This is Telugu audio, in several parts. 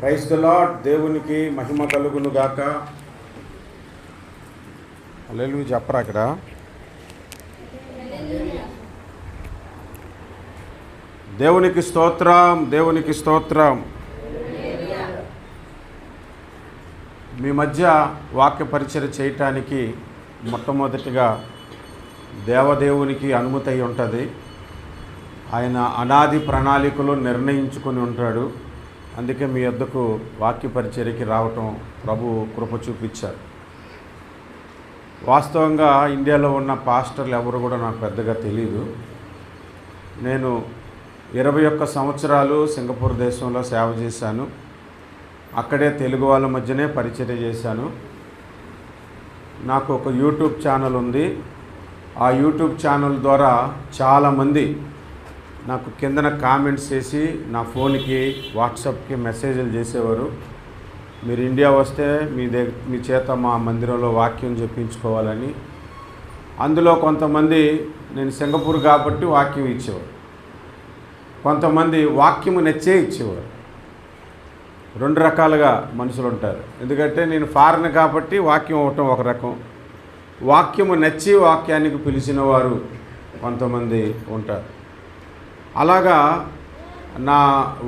Praise the lord. దేవునికి మహిమ కలుగును గాక. హల్లెలూయా చెప్పరా అక్కడ. దేవునికి స్తోత్రం, దేవునికి స్తోత్రం. మీ మధ్య వాక్య పరిచర్య చేయటానికి మొట్టమొదటిగా దేవదేవునికి అనుమతి అయి ఉంటుంది. ఆయన అనాది ప్రణాళికలు నిర్ణయించుకొని ఉంటాడు. అందుకే మీ వద్దకు వాక్య పరిచర్యకి రావటం ప్రభు కృప చూపించారు. వాస్తవంగా ఇండియాలో ఉన్న పాస్టర్లు ఎవరు కూడా నాకు పెద్దగా తెలియదు. నేను 21 సంవత్సరాలు సింగపూర్ దేశంలో సేవ చేశాను. అక్కడే తెలుగు వాళ్ళ మధ్యనే పరిచర్య చేశాను. నాకు ఒక యూట్యూబ్ ఛానల్ ఉంది. ఆ యూట్యూబ్ ఛానల్ ద్వారా చాలామంది నాకు కిందన కామెంట్స్ చేసి నా ఫోన్కి వాట్సాప్కి మెసేజ్లు చేసేవారు. మీరు ఇండియా వస్తే మీ చేత మా మందిరంలో వాక్యం చెప్పించుకోవాలని. అందులో కొంతమంది నేను సింగపూర్ కాబట్టి వాక్యం ఇచ్చేవారు, కొంతమంది వాక్యము నచ్చే ఇచ్చేవారు. 2 రకాలుగా మనుషులు ఉంటారు. ఎందుకంటే నేను ఫారెన్ కాబట్టి వాక్యం ఇవ్వటం ఒక రకం, వాక్యము నచ్చి వాక్యానికి పిలిచిన వారు కొంతమంది ఉంటారు. అలాగా నా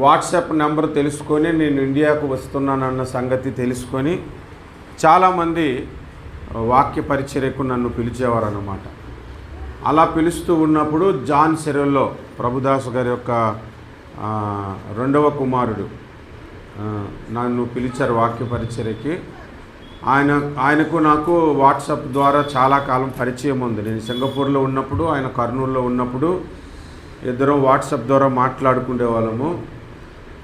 వాట్సాప్ నెంబర్ తెలుసుకొని నేను ఇండియాకు వస్తున్నానన్న సంగతి తెలుసుకొని చాలామంది వాక్య పరిచర్యకు నన్ను పిలిచేవారు అన్నమాట. అలా పిలుస్తూ ఉన్నప్పుడు జాన్ సెరెల్లో ప్రభుదాసు గారి యొక్క 2వ కుమారుడు నన్ను పిలిచారు వాక్య పరిచర్యకి. ఆయనకు నాకు వాట్సాప్ ద్వారా చాలా కాలం పరిచయం ఉంది. నేను సింగపూర్లో ఉన్నప్పుడు, ఆయన కర్నూలులో ఉన్నప్పుడు ఇద్దరం వాట్సాప్ ద్వారా మాట్లాడుకునే వాళ్ళము.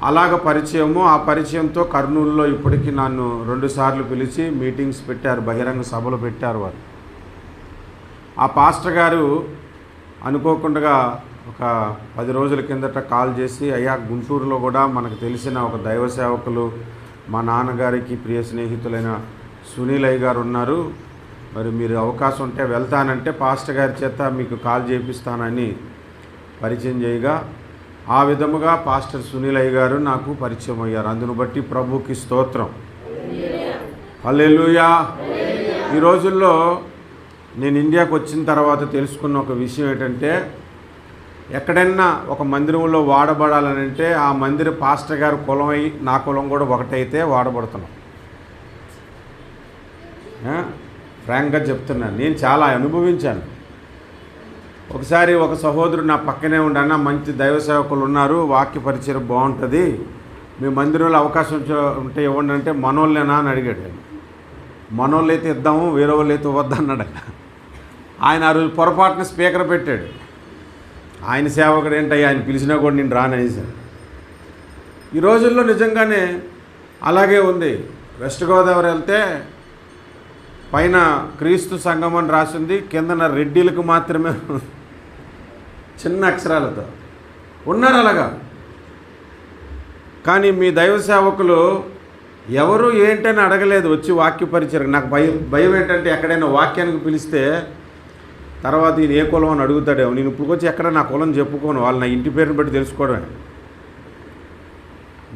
అలాగ పరిచయము. ఆ పరిచయంతో కర్నూలులో ఇప్పటికీ నన్ను 2 సార్లు పిలిచి మీటింగ్స్ పెట్టారు, బహిరంగ సభలు పెట్టారు వారు. ఆ పాస్టర్ గారు అనుకోకుండా ఒక 10 రోజుల కిందట కాల్ చేసి, అయ్యా గుంటూరులో కూడా మనకు తెలిసిన ఒక దైవ సేవకులు మా నాన్నగారికి ప్రియ స్నేహితులైన సునీల్ అయ్య గారు ఉన్నారు, మరి మీరు అవకాశం ఉంటే వెళ్తానంటే పాస్టర్ గారి చేత మీకు కాల్ చేపిస్తానని పరిచయం చేయగా, ఆ విధముగా పాస్టర్ సునీల్ అయ్య గారు నాకు పరిచయం అయ్యారు. అందును బట్టి ప్రభుకి స్తోత్రం. హల్లెలూయా. ఈ రోజుల్లో నేను ఇండియాకు వచ్చిన తర్వాత తెలుసుకున్న ఒక విషయం ఏంటంటే, ఎక్కడైనా ఒక మందిరంలో వాడబడాలనంటే ఆ మందిర పాస్టర్ గారు కులం అయి నా కులం కూడా ఒకటైతే వాడబడుతున్నాం. ఫ్రాంక్గా చెప్తున్నాను, నేను చాలా అనుభవించాను. ఒకసారి ఒక సహోదరుడు నా పక్కనే ఉండన్న, మంచి దైవ సేవకులు ఉన్నారు, వాక్య పరిచయం బాగుంటుంది, మీ మందిరంలో అవకాశం ఉంటే ఇవ్వండి అంటే, మనోళ్ళేనా అని అడిగాడు. మనోళ్ళు అయితే ఇద్దాము, వేరే వాళ్ళు అయితే వద్దన్నాడు. ఆయన ఆ రోజు పొరపాటున స్పీకర్ పెట్టాడు. ఆయన సేవకుడు ఏంటయ్యా, ఆయన పిలిచినా కూడా నేను రాననేసాను. ఈ రోజుల్లో నిజంగానే అలాగే ఉంది. వెస్ట్ గోదావరి వెళ్తే పైన క్రీస్తు సంఘం అని రాసింది, కిందన రెడ్డిలకు మాత్రమే చిన్న అక్షరాలతో ఉన్నారు అలాగా. కానీ మీ దైవ సేవకులు ఎవరు ఏంటని అడగలేదు వచ్చి వాక్య పరిచయం. నాకు భయం ఏంటంటే, ఎక్కడైనా వాక్యానికి పిలిస్తే తర్వాత ఈయన ఏ కులం అని అడుగుతాడేమో. నేను ఇప్పుడు వచ్చి ఎక్కడ నా కులం చెప్పుకోను, వాళ్ళు నా ఇంటి పేరుని బట్టి తెలుసుకోవడమే.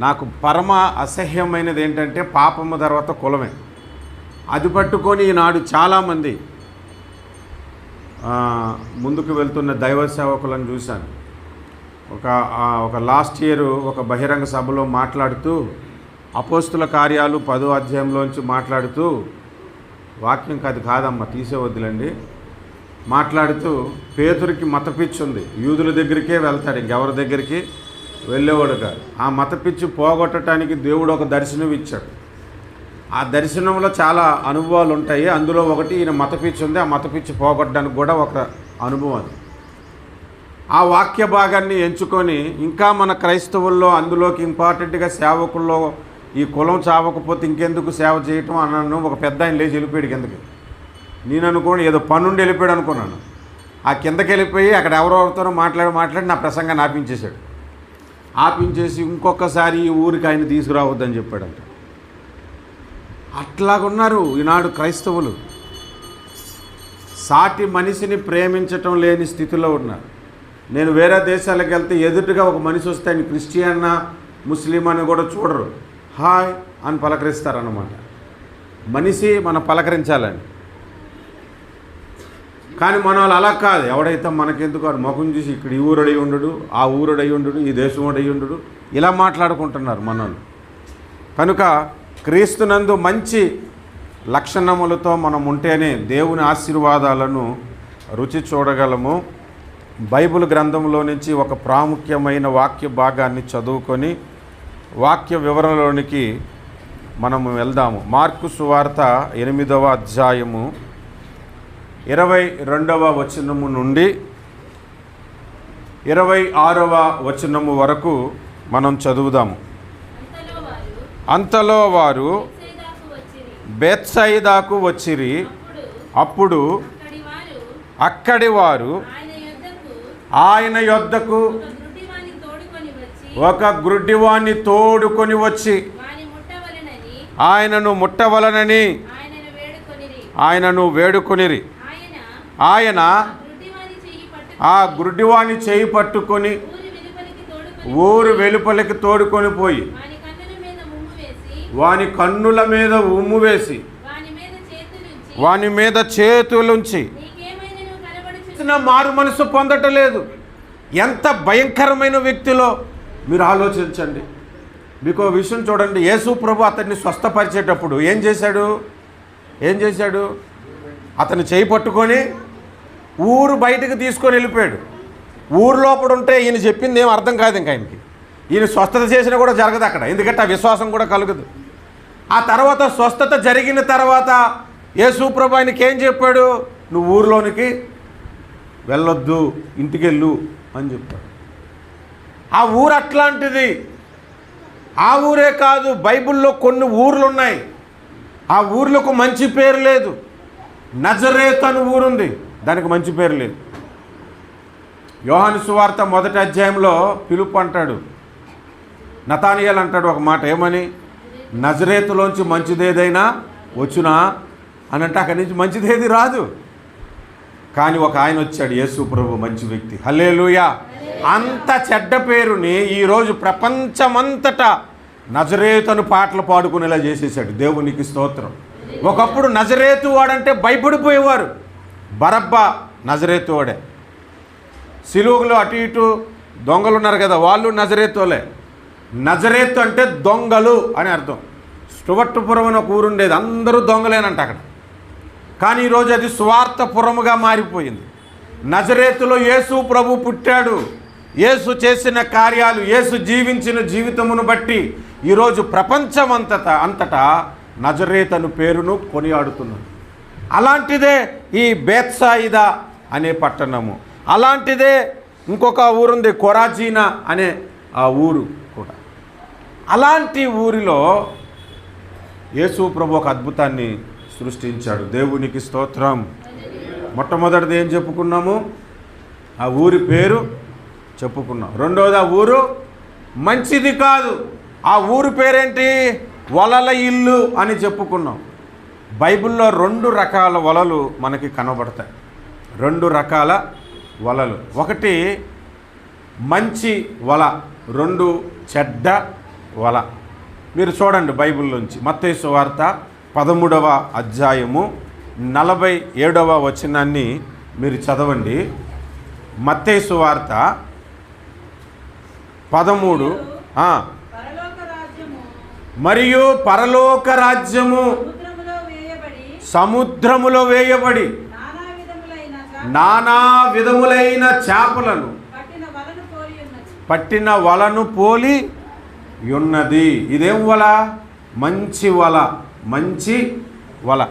నాకు పరమ అసహ్యమైనది ఏంటంటే పాపము తర్వాత కులమే. అది పట్టుకొని ఈనాడు చాలామంది ముందుకు వెళ్తున్న దైవ సేవకులను చూశాను. ఒక లాస్ట్ ఇయర్ ఒక బహిరంగ సభలో మాట్లాడుతూ, అపోస్తుల కార్యాలు 10వ అధ్యాయంలోంచి మాట్లాడుతూ, వాక్యం కాదమ్మా తీసేవద్దులండి, మాట్లాడుతూ పేతురికి మతపిచ్చి ఉంది, యూదుల దగ్గరికే వెళ్తాడు, ఇంకెవరి దగ్గరికి వెళ్ళేవాడు కాదు. ఆ మతపిచ్చి పోగొట్టడానికి దేవుడు ఒక దర్శనం ఇచ్చాడు. ఆ దర్శనంలో చాలా అనుభవాలు ఉంటాయి. అందులో ఒకటి ఈయన మతపిచ్చి ఉంది, ఆ మతపిచ్చి పోగొట్టడానికి కూడా ఒక అనుభవం అది. ఆ వాక్య భాగాన్ని ఎంచుకొని ఇంకా మన క్రైస్తవుల్లో అందులోకి ఇంపార్టెంట్గా సేవకుల్లో ఈ కులం చావకపోతే ఇంకెందుకు సేవ చేయటం అన్నాను. ఒక పెద్ద ఆయన లేచి వెళ్ళిపోయాడు కిందకి. నేను అనుకోని ఏదో పనుండి వెళ్ళిపోయాడు అనుకున్నాను. ఆ కిందకి వెళ్ళిపోయి అక్కడ ఎవరెవరితోనో మాట్లాడి నా ప్రసంగాన్ని ఆపించేశాడు. ఆపించేసి ఇంకొకసారి ఈ ఊరికి ఆయన తీసుకురావద్దని చెప్పాడంట. అట్లాగున్నారు ఈనాడు క్రైస్తవులు. సాటి మనిషిని ప్రేమించటం లేని స్థితిలో ఉన్నారు. నేను వేరే దేశాలకు వెళ్తే ఎదుటిగా ఒక మనిషి వస్తే ఆయన క్రిస్టియన్నా ముస్లిం అని కూడా చూడరు. హాయ్ అని పలకరిస్తారన్నమాట. మనిషి మనం పలకరించాలని. కానీ మన వాళ్ళు అలా కాదు. ఎవడైతే మనకెందుకు వాడు ముఖం చూసి ఇక్కడ ఈ ఊరడై ఉండడు, ఆ ఊరడై ఉండడు, ఈ దేశం అయి ఉండడు, ఇలా మాట్లాడుకుంటున్నారు మనోళ్ళు. కనుక క్రీస్తునందు మంచి లక్షణములతో మనం ఉంటేనే దేవుని ఆశీర్వాదాలను రుచి చూడగలము. బైబిల్ గ్రంథంలో నుంచి ఒక ప్రాముఖ్యమైన వాక్య భాగాన్ని చదువుకొని వాక్య వివరణలోనికి మనము వెళ్దాము. మార్కు సువార్త 8వ అధ్యాయము 22వ వచనము నుండి 26వ వచనము వరకు మనం చదువుదాము. అంతలో వారు బేత్సయిదాకు వచ్చిరి. అప్పుడు అక్కడి వారు ఆయన యొద్దకు ఒక గ్రుడ్డివాణ్ణి తోడుకొని వచ్చి ఆయనను ముట్టవలనని ఆయనను వేడుకొనిరి. ఆయన ఆ గ్రుడ్డివాణ్ణి చేయి పట్టుకొని ఊరు వెలుపలికి తోడుకొని పోయి వాని కన్నుల మీద ఉమ్ము వేసి వాని మీద చేతులుంచి మారు మనసు పొందటలేదు. ఎంత భయంకరమైన వ్యక్తిలో మీరు ఆలోచించండి. మీకు విషయం చూడండి. యేసు ప్రభు అతన్ని స్వస్థపరిచేటప్పుడు ఏం చేశాడు? అతన్ని చేయి పట్టుకొని ఊరు బయటకు తీసుకొని వెళ్ళిపోయాడు. ఊరు లోపల ఉంటే ఈయన చెప్పింది ఏం అర్థం కాదు. ఇంకా ఈయన స్వస్థత చేసినా కూడా జరగదు అక్కడ. ఎందుకంటే ఆ విశ్వాసం కూడా కలగదు. ఆ తర్వాత స్వస్థత జరిగిన తర్వాత యేసు ప్రభు ఆయనకి ఏం చెప్పాడు? నువ్వు ఊరిలోనికి వెళ్ళొద్దు, ఇంటికి వెళ్ళు అని చెప్పాడు. ఆ ఊరు అట్లాంటిది. ఆ ఊరే కాదు, బైబిల్లో కొన్ని ఊర్లు ఉన్నాయి. ఆ ఊర్లకు మంచి పేరు లేదు. నజరేతు అని ఊరుంది, దానికి మంచి పేరు లేదు. యోహాను సువార్త 1వ అధ్యాయంలో పిలుపు అంటాడు, నతానియేలు అంటాడు ఒక మాట, ఏమని? నజరేతులోంచి మంచిదేదైనా వచ్చునా అని అంటే అక్కడి నుంచి మంచిదేది రాదు. కానీ ఒక ఆయన వచ్చాడు, యేసు ప్రభు, మంచి వ్యక్తి. హల్లెలూయా. అంత చెడ్డ పేరుని ఈరోజు ప్రపంచమంతటా నజరేతును పాటలు పాడుకునేలా చేసేసాడు. దేవునికి స్తోత్రం. ఒకప్పుడు నజరేతు వాడంటే భయపడిపోయేవారు. బరబ్బా నజరేతు వాడే. సిలువలో అటు ఇటు దొంగలు ఉన్నారు కదా, వాళ్ళు నజరేతులే. నజరేతు అంటే దొంగలు అని అర్థం. స్టువర్ట్పురం అని ఒక ఊరుండేది, అందరూ దొంగలేనంట అక్కడ. కానీ ఈరోజు అది సువార్తపురముగా మారిపోయింది. నజరేతులో యేసు ప్రభు పుట్టాడు. యేసు చేసిన కార్యాలు, యేసు జీవించిన జీవితమును బట్టి ఈరోజు అంతటా నజరేతు అను పేరును కొనియాడుతున్నారు. అలాంటిదే ఈ బేత్సాయిదా అనే పట్టణము. అలాంటిదే ఇంకొక ఊరుంది, కొరాజీనా అనే ఆ ఊరు కూడా. అలాంటి ఊరిలో యేసు ప్రభు ఒక అద్భుతాన్ని సృష్టించాడు. దేవునికి స్తోత్రం. మొట్టమొదటిది ఏం చెప్పుకున్నాము? ఆ ఊరి పేరు చెప్పుకున్నాం. రెండవది, ఆ ఊరు మంచిది కాదు. ఆ ఊరు పేరేంటి? వలల ఇల్లు అని చెప్పుకున్నాం. బైబిల్లో 2 రకాల వలలు మనకి కనబడతాయి. 2 రకాల వలలు. ఒకటి మంచి వల, 2 చెడ్డ వల. మీరు చూడండి బైబిల్లోంచి మత్తయి సువార్త 13వ అధ్యాయము 47వ వచనాన్ని మీరు చదవండి. మత్తయి సువార్త 13. మరియు పరలోక రాజ్యము సముద్రములో వేయబడి నానా విధములైన చేపలను పట్టిన వలను పోలి ఉన్నది. ఇదేం వల? మంచి వల. మంచి వల.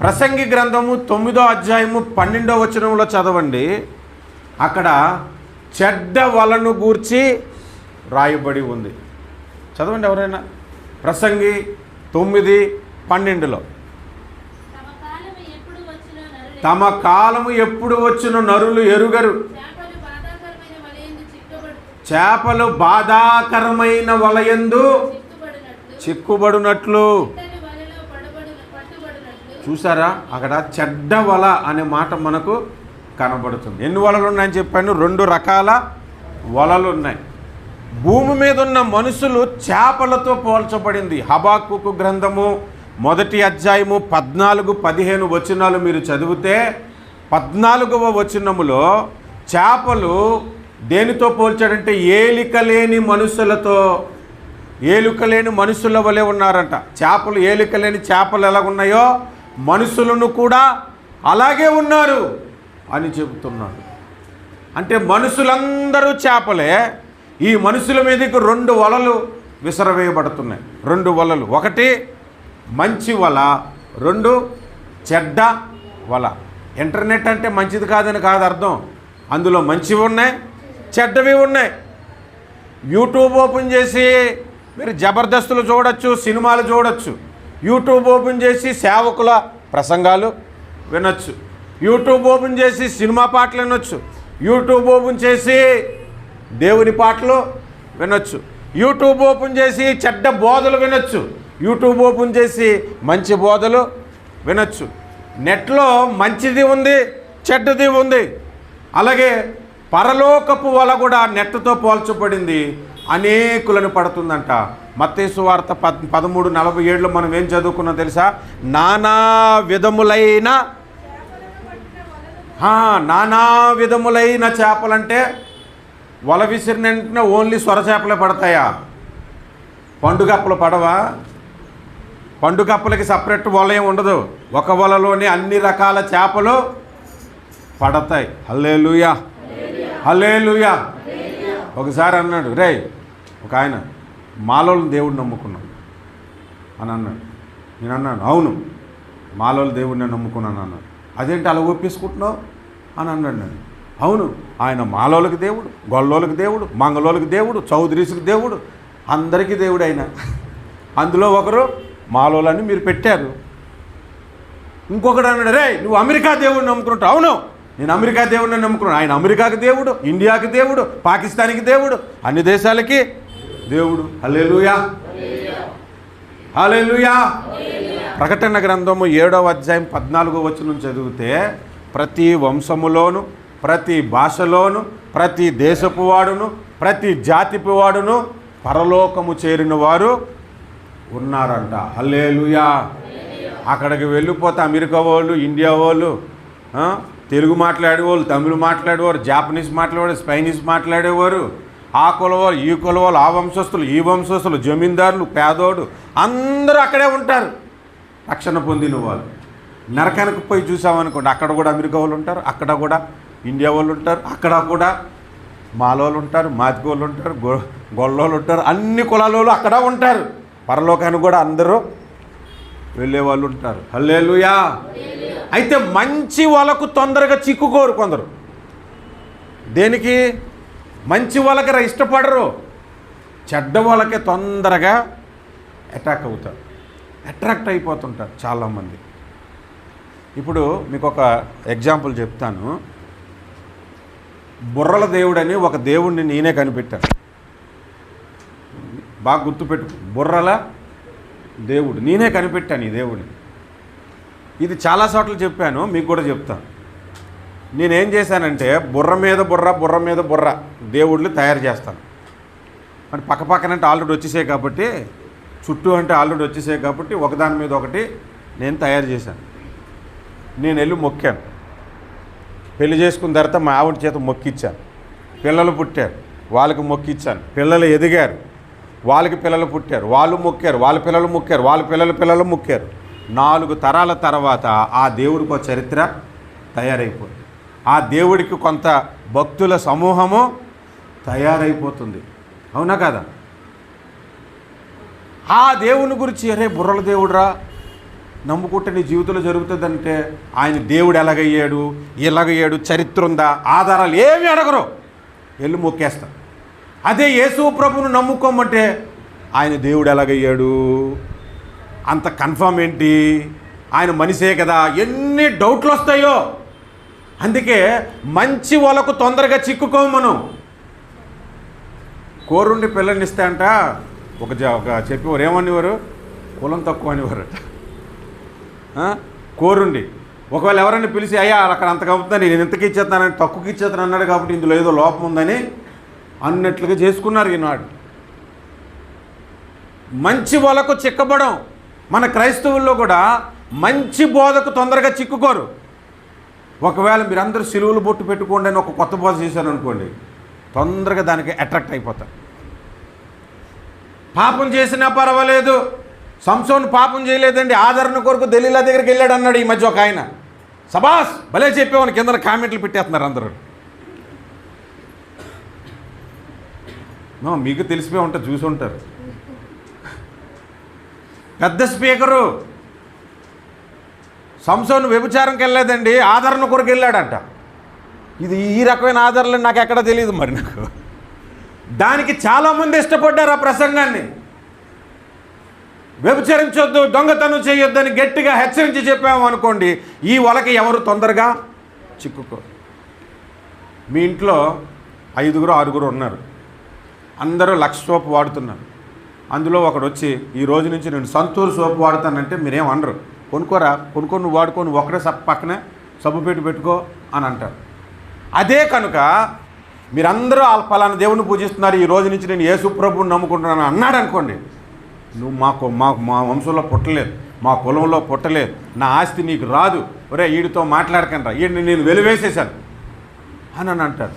ప్రసంగి గ్రంథము 9వ అధ్యాయము 12వ వచనంలో చదవండి. అక్కడ చెడ్డ వలను గూర్చి రాయబడి ఉంది. చదవండి ఎవరైనా. ప్రసంగి 9:12లో తమ కాలము ఎప్పుడు వచ్చునో నరులు ఎరుగరు. చేపలు బాధాకరమైన వలయందు చిక్కుబడినట్లు. చూసారా, అక్కడ చెడ్డ వల అనే మాట మనకు కనబడుతుంది. ఎన్ని వలలు ఉన్నాయని చెప్పాను? 2 రకాల వలలు ఉన్నాయి. భూమి మీద ఉన్న మనుషులు చేపలతో పోల్చబడింది. హబాక్కుకు గ్రంథము 1వ అధ్యాయము 14-15 వచనాలు మీరు చదివితే 14వ వచనములో చేపలు దేనితో పోల్చాడంటే ఏలిక లేని మనుషుల వలె ఉన్నారంట. చేపలు ఏలిక లేని చేపలు ఎలా ఉన్నాయో మనుషులను కూడా అలాగే ఉన్నారు అని చెబుతున్నాడు. అంటే మనుషులందరూ చేపలే. ఈ మనుషుల మీదకి 2 వలలు విసరవేయబడుతున్నాయి. 2 వలలు, ఒకటి మంచి వల, 2 చెడ్డ వల. ఇంటర్నెట్ అంటే మంచిది కాదని కాదు అర్థం. అందులో మంచివి ఉన్నాయి, చెడ్డవి ఉన్నాయి. యూట్యూబ్ ఓపెన్ చేసి మీరు జబర్దస్తులు చూడొచ్చు, సినిమాలు చూడొచ్చు. యూట్యూబ్ ఓపెన్ చేసి సేవకుల ప్రసంగాలు వినొచ్చు. యూట్యూబ్ ఓపెన్ చేసి సినిమా పాటలు వినొచ్చు. యూట్యూబ్ ఓపెన్ చేసి దేవుని పాటలు వినొచ్చు. యూట్యూబ్ ఓపెన్ చేసి చెడ్డ బోధలు వినొచ్చు. యూట్యూబ్ ఓపెన్ చేసి మంచి బోధలు వినొచ్చు. నెట్లో మంచిది ఉంది, చెడ్డది ఉంది. అలాగే పరలోకపు వల కూడా నెట్తో పోల్చబడింది, అనేకులను పడుతుందంట. మత్తయి సువార్త 13:47 మనం ఏం చదువుకున్నాం తెలుసా? నానా విధములైన చేపలంటే వల విసిరిన వెంటనే ఓన్లీ సొర చేపలే పడతాయా? పండుగప్పలు పడవా? పండుగప్పలకి సపరేట్ వల ఏమి ఉండదు. ఒక వలలోనే అన్ని రకాల చేపలు పడతాయి. హల్లెలూయా, హల్లెలూయా. ఒకసారి అన్నాడు, రే ఒక ఆయన, మాలోలు దేవుడిని నమ్ముకున్నాను అని అన్నాడు. నేను అన్నాను, అవును మాలోలు దేవుడిని నమ్ముకున్నాను అన్నాడు. అదేంటి అలా ఒప్పేసుకుంటున్నావు అని అన్నాడు. నేను, అవును ఆయన మాలోలకి దేవుడు, గొల్లోలకి దేవుడు, మంగళోలకి దేవుడు, చౌదరీస్కి దేవుడు, అందరికీ దేవుడు ఆయన. అందులో ఒకరు మాలోలని మీరు పెట్టారు. ఇంకొకడు అన్నాడు, రే నువ్వు అమెరికా దేవుడిని నమ్ముకుంటావు. అవును నేను అమెరికా దేవుడిని నమ్ముకున్నాను. ఆయన అమెరికాకి దేవుడు, ఇండియాకి దేవుడు, పాకిస్తాన్కి దేవుడు, అన్ని దేశాలకి దేవుడు. హల్లెలూయా, హల్లెలూయా. ప్రకటన గ్రంథము 7వ అధ్యాయం 14వ వచనం చదివితే ప్రతి వంశములోను, ప్రతి భాషలోను, ప్రతి దేశపు వాడును, ప్రతి జాతిపు వాడును పరలోకము చేరిన వారు ఉన్నారంట. హల్లెలూయా. అక్కడికి వెళ్ళిపోతే అమెరికా వాళ్ళు, ఇండియా వాళ్ళు, తెలుగు మాట్లాడేవాళ్ళు, తమిళ్ మాట్లాడేవారు, జాపనీస్ మాట్లాడేవారు, స్పైనీస్ మాట్లాడేవారు, ఆ కులవాళ్ళు, ఈ కులవాళ్ళు, ఆ వంశస్థులు, ఈ వంశస్థులు, జమీందారులు, పేదోడు అందరూ అక్కడే ఉంటారు. రక్షణ పొందిన వాళ్ళు. నరకానికి పోయి చూసామనుకోండి, అక్కడ కూడా అమెరికా వాళ్ళు ఉంటారు, అక్కడ కూడా ఇండియా వాళ్ళు ఉంటారు, అక్కడ కూడా మాలోళ్ళు ఉంటారు, మాదిగోళ్ళు ఉంటారు, గొల్లోళ్ళు ఉంటారు, అన్ని కులాల అక్కడ ఉంటారు. పరలోకానికి కూడా అందరూ వెళ్ళే వాళ్ళు ఉంటారు. హల్లెలూయా. అయితే మంచి వలకు తొందరగా చిక్కుకోరు కొందరు. దేనికి? మంచి వలకి ఇష్టపడరు, చెడ్డ వలకే తొందరగా అట్రాక్ట్ అయిపోతుంటారు చాలామంది. ఇప్పుడు మీకు ఒక ఎగ్జాంపుల్ చెప్తాను. బుర్రల దేవుడని ఒక దేవుడిని నేనే కనిపెట్టాను. బాగా గుర్తుపెట్టు, బుర్రల దేవుడు నేనే కనిపెట్టాను ఈ దేవుడిని. ఇది చాలా చోట్ల చెప్పాను, మీకు కూడా చెప్తాను. నేనేం చేశానంటే బుర్ర మీద బుర్ర దేవుళ్ళు తయారు చేస్తాను. అంటే పక్కపక్కనంటే ఆల్రెడీ వచ్చేసాయి కాబట్టి, చుట్టూ అంటే ఆల్రెడీ వచ్చేసాయి కాబట్టి ఒకదాని మీద ఒకటి నేను తయారు చేశాను. నేను వెళ్ళి మొక్కాను. పెళ్లి చేసుకున్న తర్వాత మా ఆవిడ చేత మొక్కిచ్చాను. పిల్లలు పుట్టారు, వాళ్ళకి మొక్కిచ్చాను. పిల్లలు ఎదిగారు, వాళ్ళకి పిల్లలు పుట్టారు, వాళ్ళు మొక్కారు, వాళ్ళ పిల్లలు మొక్కారు, వాళ్ళ పిల్లలు మొక్కారు. 4 తరాల తర్వాత ఆ దేవుడికి ఒక చరిత్ర తయారైపోతుంది. ఆ దేవుడికి కొంత భక్తుల సమూహము తయారైపోతుంది. అవునా కదా? ఆ దేవుని గురించి, అరే బుర్రల దేవుడురా, నమ్ముకుంటే నీ జీవితంలో జరుగుతుందంటే ఆయన దేవుడు ఎలాగయ్యాడు, చరిత్ర ఉందా, ఆధారాలు ఏమి అడగరు, వెళ్ళి మొక్కేస్తా. అదే యేసు ప్రభువును నమ్ముకోమంటే ఆయన దేవుడు ఎలాగయ్యాడు, అంత కన్ఫర్మ్ ఏంటి, ఆయన మనిషే కదా, ఎన్ని డౌట్లు వస్తాయో. అందుకే మంచి వలకు తొందరగా చిక్కుకోము మనం. కోరుండి పిల్లల్ని ఇస్తే అంట ఒక చెప్పేవారు, ఏమనేవారు, కులం తక్కువ అనేవారట. కోరుండి ఒకవేళ ఎవరైనా పిలిచి, అయ్యా అక్కడ అంతగా అవుతుందని నేను ఇంతకి ఇచ్చేస్తానని, తక్కువకి ఇచ్చేస్తాను అన్నాడు కాబట్టి ఇందులో ఏదో లోపం ఉందని అన్నట్లుగా చేసుకున్నారు ఈనాడు. మంచి వలకు చిక్కబడం. మన క్రైస్తవుల్లో కూడా మంచి బోధకు తొందరగా చిక్కుకోరు. ఒకవేళ మీరందరూ సిలువలు బొట్టు పెట్టుకోండి అని ఒక కొత్త బోధ చేశారు అనుకోండి, తొందరగా దానికి అట్రాక్ట్ అయిపోతారు. పాపం చేసినా పర్వాలేదు, సంసోను పాపం చేయలేదండి, ఆదరణ కొరకు దలీలా దగ్గరికి వెళ్ళాడు అన్నాడు ఈ మధ్య ఒక ఆయన. సబాస్ భలే చెప్పేవాని కింద కామెంట్లు పెట్టేస్తున్నారు అందరూ. మీకు తెలిసిపోయి ఉంటారు, చూసి ఉంటారు. పెద్ద స్పీకరు సంసోను వ్యభిచారంకి వెళ్ళలేదండి, ఆదరణ కొరకు వెళ్ళాడంట. ఇది ఈ రకమైన ఆదరణ నాకు ఎక్కడ తెలియదు మరి నాకు. దానికి చాలామంది ఇష్టపడ్డారు ఆ ప్రసంగాన్ని. వ్యభిచరించొద్దు, దొంగతనం చేయొద్దని గట్టిగా హెచ్చరించి చెప్పాము అనుకోండి, ఈ వలకి ఎవరు తొందరగా చిక్కుకోరు. మీ ఇంట్లో 5గురు 6గురు ఉన్నారు, అందరూ లక్ష సోపు వాడుతున్నారు. అందులో ఒకడు వచ్చి ఈ రోజు నుంచి నేను సంతూర్ సోపు వాడుతానంటే మీరేం అనరు. కొనుక్కోరా, కొనుక్కొని నువ్వు వాడుకో, నువ్వు ఒకటే పక్కనే సబ్బు పెట్టుకో అని అంటారు. అదే కనుక మీరందరూ పలానా దేవుని పూజిస్తున్నారు, ఈ రోజు నుంచి నేను యేసు ప్రభువుని నమ్ముకుంటున్నాను అన్నాడు అనుకోండి, నువ్వు మా వంశంలో పుట్టలేదు, మా కులంలో పుట్టలేదు, నా ఆస్తి నీకు రాదు, ఒరే వీడితో మాట్లాడకండి రా, వీడిని నేను వెలివేసేశాను అని అంటాడు.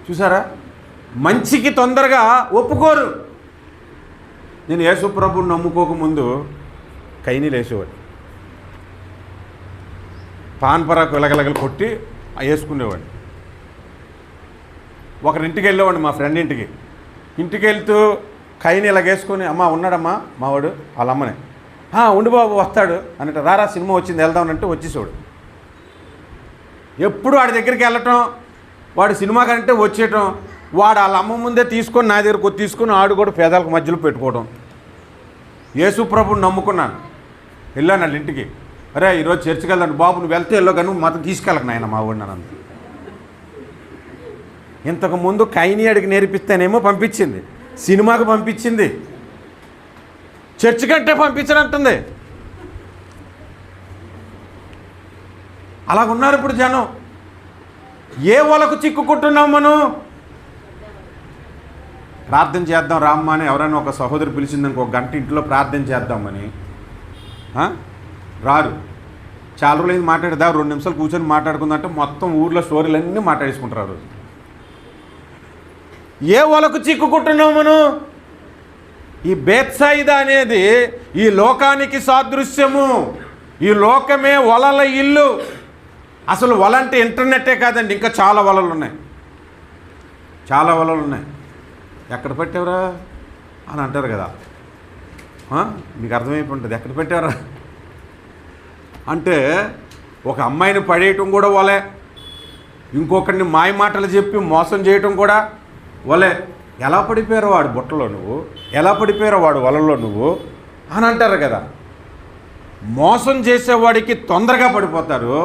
చూసారా, మంచికి తొందరగా ఒప్పుకోరు. నేను యేసు ప్రభువుని నమ్ముకోకముందు కైనీలు వేసేవాడు, పాన్పరాకు వెలగలగలు కొట్టి వేసుకునేవాడు. ఒకరింటికి వెళ్ళేవాడు, మా ఫ్రెండ్ ఇంటికి వెళ్తూ కైని ఇలాగేసుకొని, అమ్మ ఉన్నాడమ్మా మావాడు వాళ్ళ అమ్మనే, ఉండు బాబు వస్తాడు అన్నట్టు, రారా సినిమా వచ్చింది వెళ్దామనంటే వచ్చేసేవాడు. ఎప్పుడు వాడి దగ్గరికి వెళ్ళటం, వాడు సినిమా కంటే వచ్చేయటం, వాడు వాళ్ళ అమ్మ ముందే తీసుకొని నా దగ్గరకు తీసుకొని ఆడు కూడా పేదలకు మధ్యలో పెట్టుకోవడం. యేసు ప్రభువుని నమ్ముకున్నాను, వెళ్ళాను వాళ్ళ ఇంటికి. అరే ఈరోజు చర్చికి వెళ్దాను, బాబు నువ్వు వెళ్తే వెళ్ళో కానీ మాత్రం తీసుకెళ్ళక నాయన మా వాడిని అన్నంత. ఇంతకుముందు కైని అడిగి నేర్పిస్తేనేమో పంపించింది, సినిమాకి పంపించింది, చర్చి కంటే పంపించనంటుంది. అలాగున్నారు ఇప్పుడు జనం. ఏ వాళ్ళకు చిక్కుకుంటున్నాం మనం? ప్రార్థన చేద్దాం రామ్మా అని ఎవరైనా ఒక సహోదరు పిలిచిందనుకో, ఒక గంట ఇంట్లో ప్రార్థన చేద్దామని రారు. చాలా రోజులు మాట్లాడేదా, 2 నిమిషాలు కూర్చొని మాట్లాడుకుందంటే మొత్తం ఊర్లో స్టోరీలన్నీ మాట్లాడేసుకుంటారు ఆ రోజు. ఏ వలకు చిక్కుకుంటున్నాం మనం? ఈ బేత్సాయిదా అనేది ఈ లోకానికి సాదృశ్యము. ఈ లోకమే వలల ఇల్లు. అసలు వల అంటే ఇంటర్నెట్టే కాదండి, ఇంకా చాలా వలలు ఉన్నాయి, చాలా వలలు ఉన్నాయి. ఎక్కడ పెట్టావురా అని అంటారు కదా, మీకు అర్థమైపోయి ఉంటుంది. ఎక్కడ పెట్టారా అంటే ఒక అమ్మాయిని పడేయటం కూడా వలే, ఇంకొకరిని మాయ మాటలు చెప్పి మోసం చేయటం కూడా వలే. ఎలా పడిపోయారో వాడు బుట్టలో నువ్వు, ఎలా పడిపోయారో వాడు వలలో నువ్వు అని అంటారు కదా. మోసం చేసేవాడికి తొందరగా పడిపోతారు,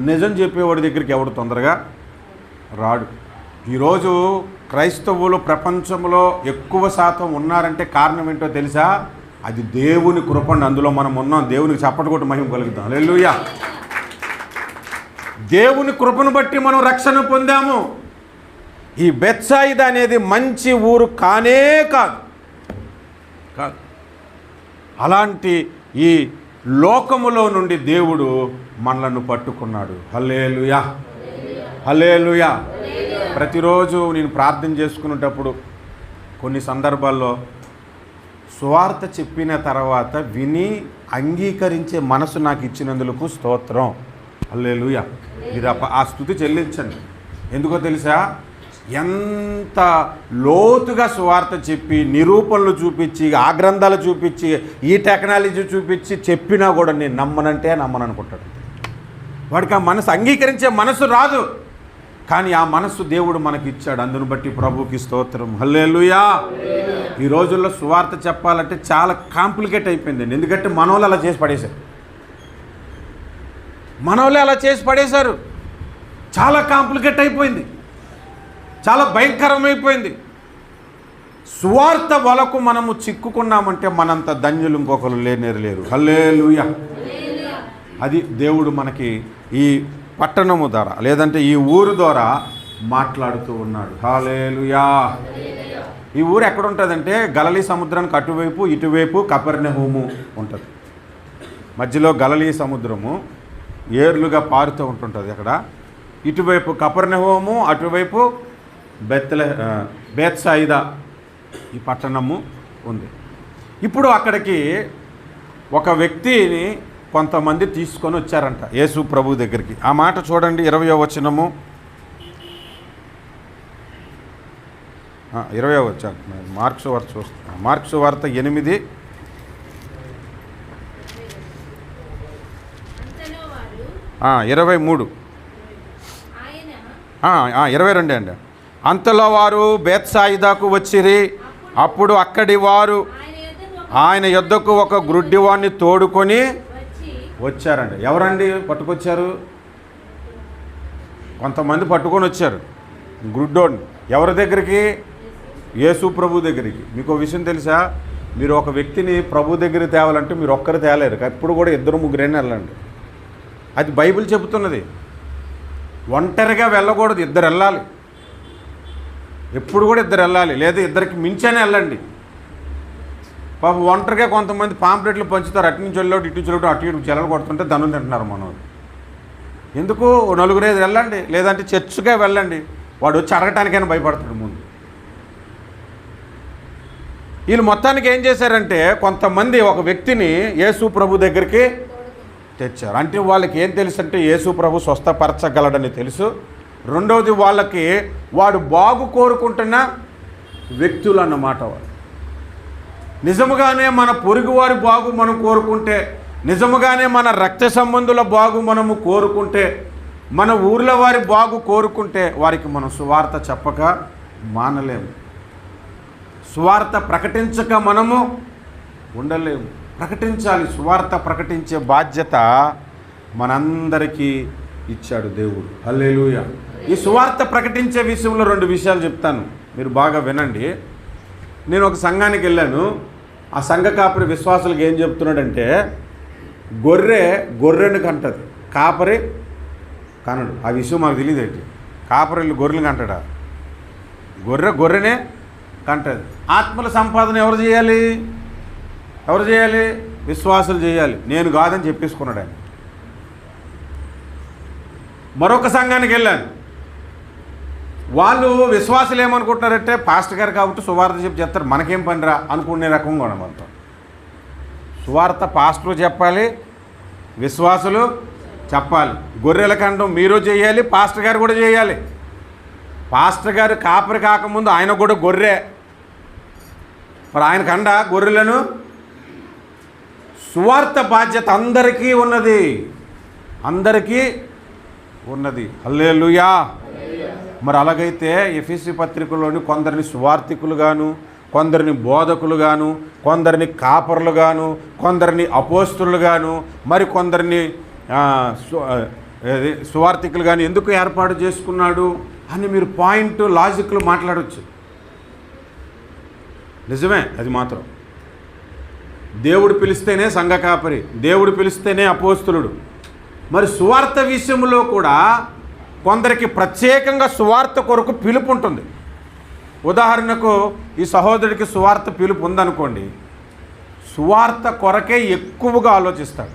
నిజం చెప్పేవాడి దగ్గరికి ఎవడు తొందరగా రాడు. ఈరోజు క్రైస్తవులు ప్రపంచంలో ఎక్కువ శాతం ఉన్నారంటే కారణం ఏంటో తెలుసా? అది దేవుని కృపండి. అందులో మనం ఉన్నాం. దేవునికి చప్పటి కొట్టి మహిమ కలుగుతాం. హల్లెలూయా. దేవుని కృపను బట్టి మనం రక్షణ పొందాము. ఈ బెత్సాయిదా అనేది మంచి ఊరు కానే కాదు. అలాంటి ఈ లోకములో నుండి దేవుడు మనలను పట్టుకున్నాడు. హల్లెలూయా, హల్లెలూయా. ప్రతిరోజు నేను ప్రార్థన చేసుకునేటప్పుడు కొన్ని సందర్భాల్లో సువార్త చెప్పిన తర్వాత విని అంగీకరించే మనసు నాకు ఇచ్చినందుకు స్తోత్రం. హల్లెలూయా. మీరు ఆ స్తుతి చెల్లించండి. ఎందుకో తెలుసా? ఎంత లోతుగా సువార్త చెప్పి నిరూపణలు చూపించి ఆ గ్రంథాలు చూపించి ఈ టెక్నాలజీ చూపించి చెప్పినా కూడా నేను నమ్మనంటే నమ్మననుకుంటాడు. వాడికి ఆ మనసు అంగీకరించే మనసు రాదు. కానీ ఆ మనస్సు దేవుడు మనకి ఇచ్చాడు. అందును బట్టి ప్రభువుకి స్తోత్రం. హల్లెలూయా. ఈ రోజుల్లో సువార్త చెప్పాలంటే చాలా కాంప్లికేట్ అయిపోయిందండి. ఎందుకంటే మనోళ్ళు అలా చేసి పడేశారు. మనోళ్ళే అలా చేసి పడేశారు. చాలా కాంప్లికేట్ అయిపోయింది, చాలా భయంకరమైపోయింది. సువార్త వలకు మనము చిక్కుకున్నామంటే మనంత ధన్యులు ఇంకొకరు లేరు. హల్లెలూయా. అది దేవుడు మనకి ఈ పట్టణము ద్వారా లేదంటే ఈ ఊరు ద్వారా మాట్లాడుతూ ఉన్నాడు. హల్లెలూయా. ఈ ఊరు ఎక్కడ ఉంటుందంటే గలిలీ సముద్రానికి అటువైపు ఇటువైపు కపెర్నహూము ఉంటుంది. మధ్యలో గలిలీ సముద్రము ఏర్లుగా పారుతూ ఉంటుంటుంది. అక్కడ ఇటువైపు కపెర్నహూము, అటువైపు బేత్సాయిదా ఈ పట్టణము ఉంది. ఇప్పుడు అక్కడికి ఒక వ్యక్తిని కొంతమంది తీసుకొని వచ్చారంట యేసు ప్రభు దగ్గరికి. ఆ మాట చూడండి, 20వ వచనము. 20వ వచనం మార్క్స్ వార్త చూస్తాం. మార్క్స్ వార్త 8 23 22 అండి. అంతలో వారు బేత్సాయిదాకు వచ్చిరి. అప్పుడు అక్కడి వారు ఆయన యొద్దకు ఒక గ్రుడ్డివాణ్ణి తోడుకొని వచ్చారండి. ఎవరండి పట్టుకొచ్చారు? కొంతమంది పట్టుకొని వచ్చారు గ్రుడ్డోని. ఎవరి దగ్గరికి? యేసు ప్రభు దగ్గరికి. మీకు ఒక విషయం తెలుసా? మీరు ఒక వ్యక్తిని ప్రభు దగ్గరికి తేవాలంటే మీరు ఒక్కరు తేలేరు, ఎప్పుడు కూడా 2-3 వెళ్ళండి. అది బైబిల్ చెబుతున్నది. ఒంటరిగా వెళ్ళకూడదు, 2 వెళ్ళాలి. ఎప్పుడు కూడా 2 వెళ్ళాలి, లేదా 2కి మించనే వెళ్ళండి. పాపం ఒంటరిగా కొంతమంది పాంప్లెట్లు పంచుతారు, అటు నుంచి వెళ్ళాడు ఇటు నుంచి వెళ్ళాడు, అటు ఇటు చెల్లలు కొడుతుంటే ధనం తింటున్నారు మనం. ఎందుకు 4-5 వెళ్ళండి, లేదంటే చర్చిగా వెళ్ళండి. వాడు వచ్చి అడగటానికైనా భయపడతాడు ముందు. వీళ్ళు మొత్తానికి ఏం చేశారంటే కొంతమంది ఒక వ్యక్తిని యేసు ప్రభు దగ్గరికి తెచ్చారు. అంటే వాళ్ళకి ఏం తెలుసు అంటే యేసు ప్రభు స్వస్థపరచగలడని తెలుసు. రెండవది వాళ్ళకి వాడు బాగు కోరుకుంటున్న వ్యక్తులు అన్నమాట. వాడు నిజముగానే మన పొరుగువారి బాగు మనం కోరుకుంటే, నిజముగానే మన రక్త సంబంధుల బాగు మనము కోరుకుంటే, మన ఊర్ల వారి బాగు కోరుకుంటే వారికి మనం సువార్త చెప్పక మానలేము. సువార్త ప్రకటించక మనము ఉండలేము. ప్రకటించాలి. సువార్త ప్రకటించే బాధ్యత మనందరికీ ఇచ్చాడు దేవుడు. హల్లెలూయా. ఈ సువార్త ప్రకటించే విషయంలో 2 విషయాలు చెప్తాను, మీరు బాగా వినండి. నేను ఒక సంఘానికి వెళ్ళాను. ఆ సంఘ కాపరి విశ్వాసులకు ఏం చెప్తున్నాడంటే, గొర్రెను కంటది, కాపరి కనడు. ఆ విషయం మాకు తెలియదు ఏంటి. కాపరిలు గొర్రెలు కంటాడా? గొర్రెనే కంటది. ఆత్మల సంపాదన ఎవరు చేయాలి? విశ్వాసులు చేయాలి. నేను కాదని చెప్పేసుకున్నాడు ఆయన. మరొక సంఘానికి వెళ్ళాను. వాళ్ళు విశ్వాసులు ఏమనుకుంటున్నారంటే పాస్టర్ గారు కాబట్టి సువార్త చెప్పి చెప్తారు, మనకేం పనిరా అనుకునే రకంగా ఉండమంతా. సువార్త పాస్టర్ చెప్పాలి, విశ్వాసులు చెప్పాలి. గొర్రెల కండం మీరు చేయాలి, పాస్టర్ గారు కూడా చేయాలి. పాస్టర్ గారు కాపరి కాకముందు ఆయన కూడా గొర్రె. మరి ఆయన కండ గొర్రెలను. సువార్త బాధ్యత అందరికీ ఉన్నది, అందరికీ ఉన్నది. హల్లెలూయా. మరి అలాగైతే ఎఫెసీ పత్రికలోని కొందరిని సువార్తికులుగాను, కొందరిని బోధకులుగాను, కొందరిని కాపరులుగాను, కొందరిని అపోస్తులుగాను, మరి కొందరిని సువార్తికులుగాను ఎందుకు ఏర్పాటు చేసుకున్నాడు అని మీరు పాయింట్ లాజిక్లు మాట్లాడవచ్చు. నిజమే, అది మాత్రం. దేవుడు పిలిస్తేనే సంఘ కాపరి, దేవుడు పిలిస్తేనే అపోస్తులుడు. మరి సువార్త విషయంలో కూడా కొందరికి ప్రత్యేకంగా సువార్త కొరకు పిలుపు ఉంటుంది. ఉదాహరణకు ఈ సహోదరుడికి సువార్త పిలుపు ఉందనుకోండి, సువార్త కొరకే ఎక్కువగా ఆలోచిస్తాడు.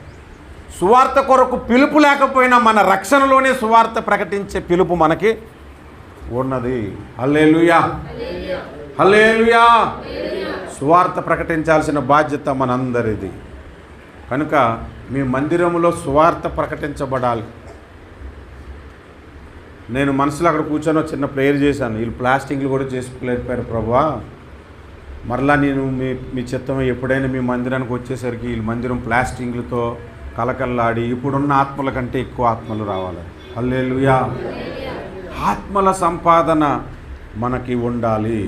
సువార్త కొరకు పిలుపు లేకపోయినా మన రక్షణలోనే సువార్త ప్రకటించే పిలుపు మనకి ఉన్నది. హల్లెలూయా, హల్లెలూయా. సువార్త ప్రకటించాల్సిన బాధ్యత మనందరిది. కనుక మీ మందిరంలో సువార్త ప్రకటించబడాలి. నేను మనసులో అక్కడ కూర్చొని చిన్న ప్రేయర్ చేశాను. వీళ్ళు ప్లాస్టింగ్లు కూడా చేసుకోలేకపోయారు ప్రభువా, మరలా నేను మీ చిత్తం ఎప్పుడైనా మీ మందిరానికి వచ్చేసరికి వీళ్ళు మందిరం ప్లాస్టింగ్లతో కలకల్లాడి ఇప్పుడున్న ఆత్మల కంటే ఎక్కువ ఆత్మలు రావాలి. హల్లెలూయా. ఆత్మల సంపాదన మనకి ఉండాలి.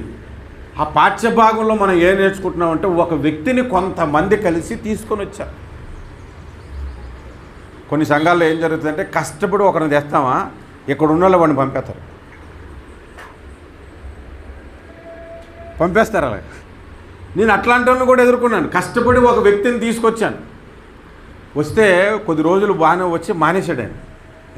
ఆ పాఠ్యభాగంలో మనం ఏం నేర్చుకుంటున్నామంటే ఒక వ్యక్తిని కొంతమంది కలిసి తీసుకొని వచ్చారు. కొన్ని సంఘాల్లో ఏం జరుగుతుందంటే కష్టపడి ఒకరిని తెస్తామా, ఇక్కడ ఉన్న వాళ్ళు వాడిని పంపేస్తారు అలా. నేను అట్లాంటి వాళ్ళని కూడా ఎదుర్కొన్నాను. కష్టపడి ఒక వ్యక్తిని తీసుకొచ్చాను, వస్తే కొద్ది రోజులు బాగానే వచ్చి మానేశాడు ఆయన.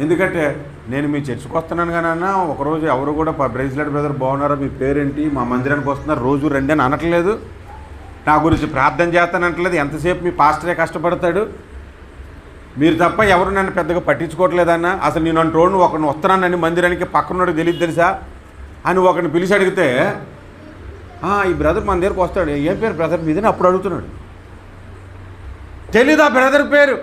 ఎందుకంటే నేను మీ చర్చికి వస్తున్నాను కానీ అన్న ఒకరోజు ఎవరు కూడా బ్రైజ్లాడ్ బ్రదర్ బాగున్నారా, మీ పేరేంటి, మా మందిరానికి వస్తున్నారు, రోజు రండి అని అనట్లేదు, నా గురించి ప్రార్థన చేస్తానంటలేదు, ఎంతసేపు మీ పాస్టరే కష్టపడతాడు, మీరు తప్ప ఎవరు నన్ను పెద్దగా పట్టించుకోవట్లేదన్న, అసలు నేను అంటూ ఒకరిని వస్తున్నానని మందిరానికి పక్కనోడికి తెలియదు తెలుసా అని ఒకరిని పిలిచి అడిగితే ఈ బ్రదర్ మన దగ్గరకు వస్తాడు, ఏం పేరు బ్రదర్ మీదని అప్పుడు అడుగుతున్నాడు. తెలీదు ఆ బ్రదర్ పేరు.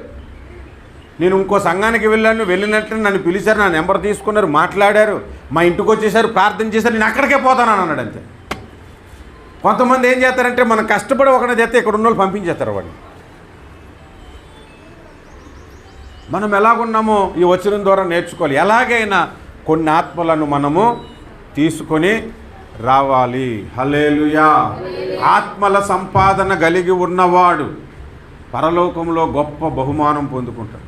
నేను ఇంకో సంఘానికి వెళ్ళినట్లు నన్ను పిలిచారు, నా నెంబర్ తీసుకున్నారు, మాట్లాడారు, మా ఇంటికి వచ్చేసారు, ప్రార్థన చేశారు, నేను అక్కడికే పోతాను అన్నాడు అంతే. కొంతమంది ఏం చేస్తారంటే మనం కష్టపడి ఒకరిని చేస్తే ఇక్కడ ఉన్న వాళ్ళు పంపించేస్తారు వాడిని. మనం ఎలాగున్నామో ఈ వచనం ద్వారా నేర్చుకోవాలి. ఎలాగైనా కొన్ని ఆత్మలను మనము తీసుకొని రావాలి. హల్లెలూయా. ఆత్మల సంపాదన కలిగి ఉన్నవాడు పరలోకంలో గొప్ప బహుమానం పొందుకుంటాడు.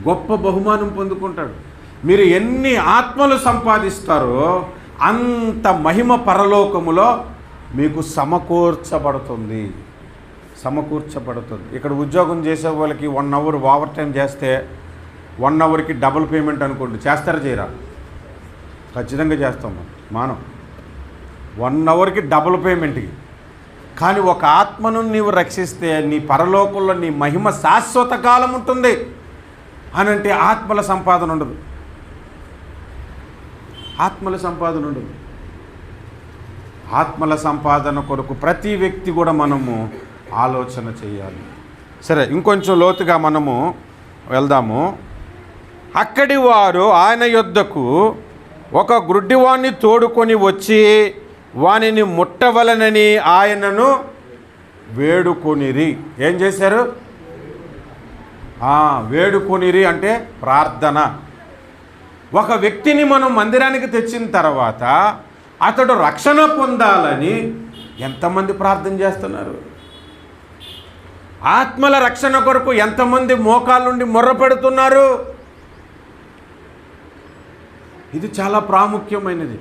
గొప్ప బహుమానం పొందుకుంటాడు. మీరు ఎన్ని ఆత్మలు సంపాదిస్తారో అంత మహిమ పరలోకములో మీకు సమకూర్చబడుతుంది. ఇక్కడ ఉద్యోగం చేసే వాళ్ళకి 1 అవర్ ఓవర్ టైం చేస్తే 1 అవర్కి డబుల్ పేమెంట్ అనుకోండి, చేస్తారా చేయరా? ఖచ్చితంగా చేస్తాం మనం 1 అవర్కి డబుల్ పేమెంట్కి. కానీ ఒక ఆత్మను నీవు రక్షిస్తే నీ పరలోకంలో నీ మహిమ శాశ్వత కాలం ఉంటుంది అని అంటే ఆత్మల సంపాదన ఉండదు. ఆత్మల సంపాదన కొరకు ప్రతి వ్యక్తి కూడా మనము ఆలోచన చేయాలి. సరే, ఇంకొంచెం లోతుగా మనము వెళ్దాము. అక్కడి వారు ఆయన యొద్దకు ఒక గ్రుడ్డివాణ్ణి తోడుకొని వచ్చి వానిని ముట్టవలనని ఆయనను వేడుకొనిరి. ఏం చేశారు? వేడుకొనిరి అంటే ప్రార్థన. ఒక వ్యక్తిని మనం మందిరానికి తెచ్చిన తర్వాత అతడు రక్షణ పొందాలని ఎంతమంది ప్రార్థన చేస్తున్నారు? ఆత్మల రక్షణ కొరకు ఎంతమంది మోకాళ్ళ నుండి మొర్ర పెడుతున్నారు? ఇది చాలా ప్రాముఖ్యమైనది.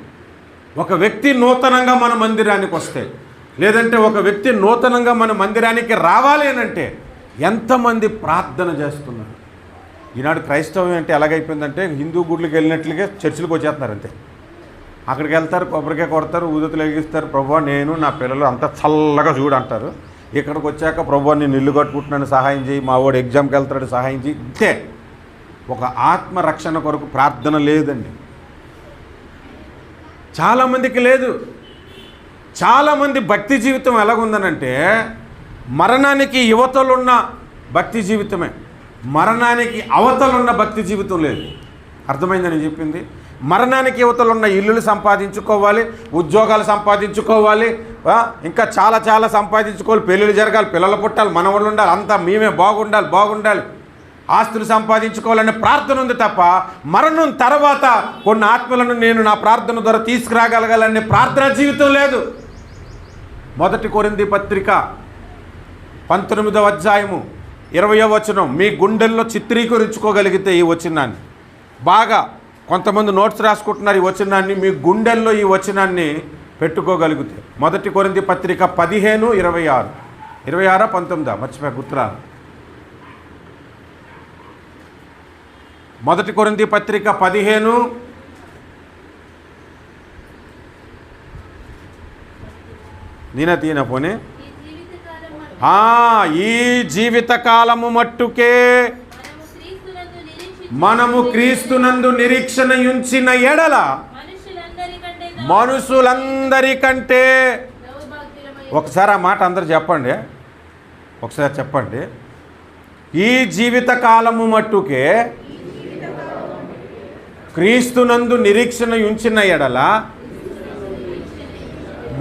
ఒక వ్యక్తి నూతనంగా మన మందిరానికి వస్తే, లేదంటే ఒక వ్యక్తి నూతనంగా మన మందిరానికి రావాలి అని అంటే ఎంతమంది ప్రార్థన చేస్తున్నారు? ఈనాడు క్రైస్తవం అంటే ఎలాగైపోయిందంటే హిందూ గుడ్లకు వెళ్ళినట్లుగా చర్చిలకు వచ్చేస్తున్నారు అంతే. అక్కడికి వెళ్తారు, కొబ్బరికాయ కొడతారు, ఊదతులు వెలిగిస్తారు, ప్రభువా నేను నా పిల్లలు అంతా చల్లగా చూడు అంటారు. ఇక్కడికి వచ్చాక ప్రభువా నేను ఇల్లు కట్టుకుంటున్నాను సహాయం చేయి, మా వాడు ఎగ్జామ్కి వెళ్తాడు సహాయం చేయి. ఇంతే. ఒక ఆత్మరక్షణ కొరకు ప్రార్థన లేదండి. చాలామందికి లేదు. చాలామంది భక్తి జీవితం ఎలాగుందనంటే మరణానికి యువతలున్న భక్తి జీవితమే, మరణానికి అవతలున్న భక్తి జీవితం లేదు. అర్థమైందని చెప్పింది. మరణానికి యువతలున్న ఇల్లులు సంపాదించుకోవాలి, ఉద్యోగాలు సంపాదించుకోవాలి, ఇంకా చాలా చాలా సంపాదించుకోవాలి, పెళ్ళిళ్ళు జరగాలి, పిల్లలు పుట్టాలి, మనవాళ్ళు ఉండాలి, అంతా మేమే బాగుండాలి, ఆస్తులు సంపాదించుకోవాలనే ప్రార్థన ఉంది తప్ప మరణం తర్వాత కొన్ని ఆత్మలను నేను నా ప్రార్థన ద్వారా తీసుకురాగలగాలనే ప్రార్థన జీవితం లేదు. 1 కొరింథీ పత్రిక 19వ అధ్యాయము 20వ వచనం మీ గుండెల్లో చిత్రీకరించుకోగలిగితే ఈ వచనాన్ని బాగా, కొంతమంది నోట్స్ రాసుకుంటున్నారు, ఈ వచనాన్ని మీ గుండెల్లో ఈ వచనాన్ని పెట్టుకోగలిగితే 1 కొరింథీ పత్రిక 15:26 19 మర్చిపోయా గుర్తురా. 1 కొరింథీ పత్రిక 15 తీన పోనీ ఈ జీవితకాలము మట్టుకే మనము క్రీస్తునందు నిరీక్షణ ఉంచిన ఎడల మనుషులందరికంటే, ఒకసారి ఆ మాట అందరు చెప్పండి, ఒకసారి చెప్పండి. ఈ జీవితకాలము మట్టుకే క్రీస్తునందు నిరీక్షణ ఉంచిన ఎడల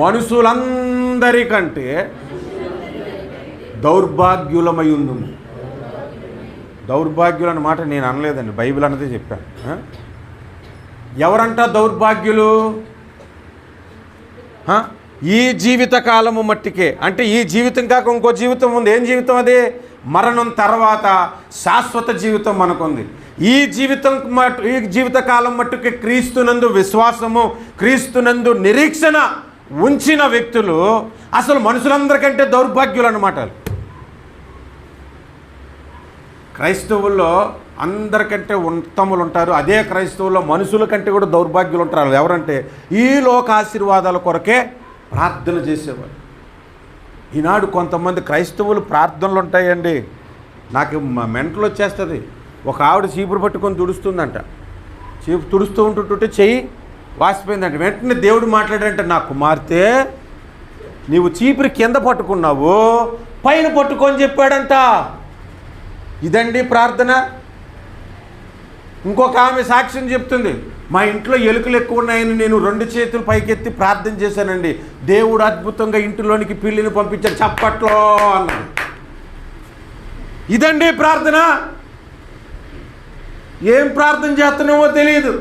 మనుషులందరికంటే దౌర్భాగ్యులమై ఉందుము. దౌర్భాగ్యులు అన్నమాట నేను అనలేదండి, బైబిల్ అన్నదే చెప్పాను. ఎవరంట దౌర్భాగ్యులు? ఈ జీవితకాలము మట్టికే, అంటే ఈ జీవితం కాక ఇంకో జీవితం ఉంది. ఏం జీవితం అది? మరణం తర్వాత శాశ్వత జీవితం మనకుంది. ఈ జీవితకాలం మట్టుకే క్రీస్తునందు విశ్వాసము, క్రీస్తునందు నిరీక్షణ ఉంచిన వ్యక్తులు అసలు మనుషులందరికంటే దౌర్భాగ్యులు అన్నమాట. క్రైస్తవుల్లో అందరికంటే ఉత్తములు ఉంటారు. అదే క్రైస్తవుల్లో మనుషుల కంటే కూడా దౌర్భాగ్యులు ఉంటారు. ఎవరంటే ఈ లోక ఆశీర్వాదాల కొరకే ప్రార్థన చేసేవారు. ఈనాడు కొంతమంది క్రైస్తవులు ప్రార్థనలు ఉంటాయండి, నాకు మెంటలు వచ్చేస్తుంది. ఒక ఆవిడ చీపురు పట్టుకొని తుడుస్తుందంట, తుడుస్తూ ఉంటుంటే చెయ్యి వాసిపోయిందంట. వెంటనే దేవుడు మాట్లాడంటే, నా కుమార్తె నీవు చీపురు కింద పట్టుకున్నావు, పైన పట్టుకొని చెప్పాడంట. ఇదండి ప్రార్థన. ఇంకొక ఆమె సాక్ష్యం చెప్తుంది, మా ఇంట్లో ఎలుకలు ఎక్కువ ఉన్నాయని నేను 2 చేతులు పైకెత్తి ప్రార్థన చేశానండి, దేవుడు అద్భుతంగా ఇంటిలోనికి పిల్లిని పంపించాడు, చప్పట్లో అన్నాడు. ఇదండి ప్రార్థన. ఏం ప్రార్థన చేస్తున్నామో తెలియదు.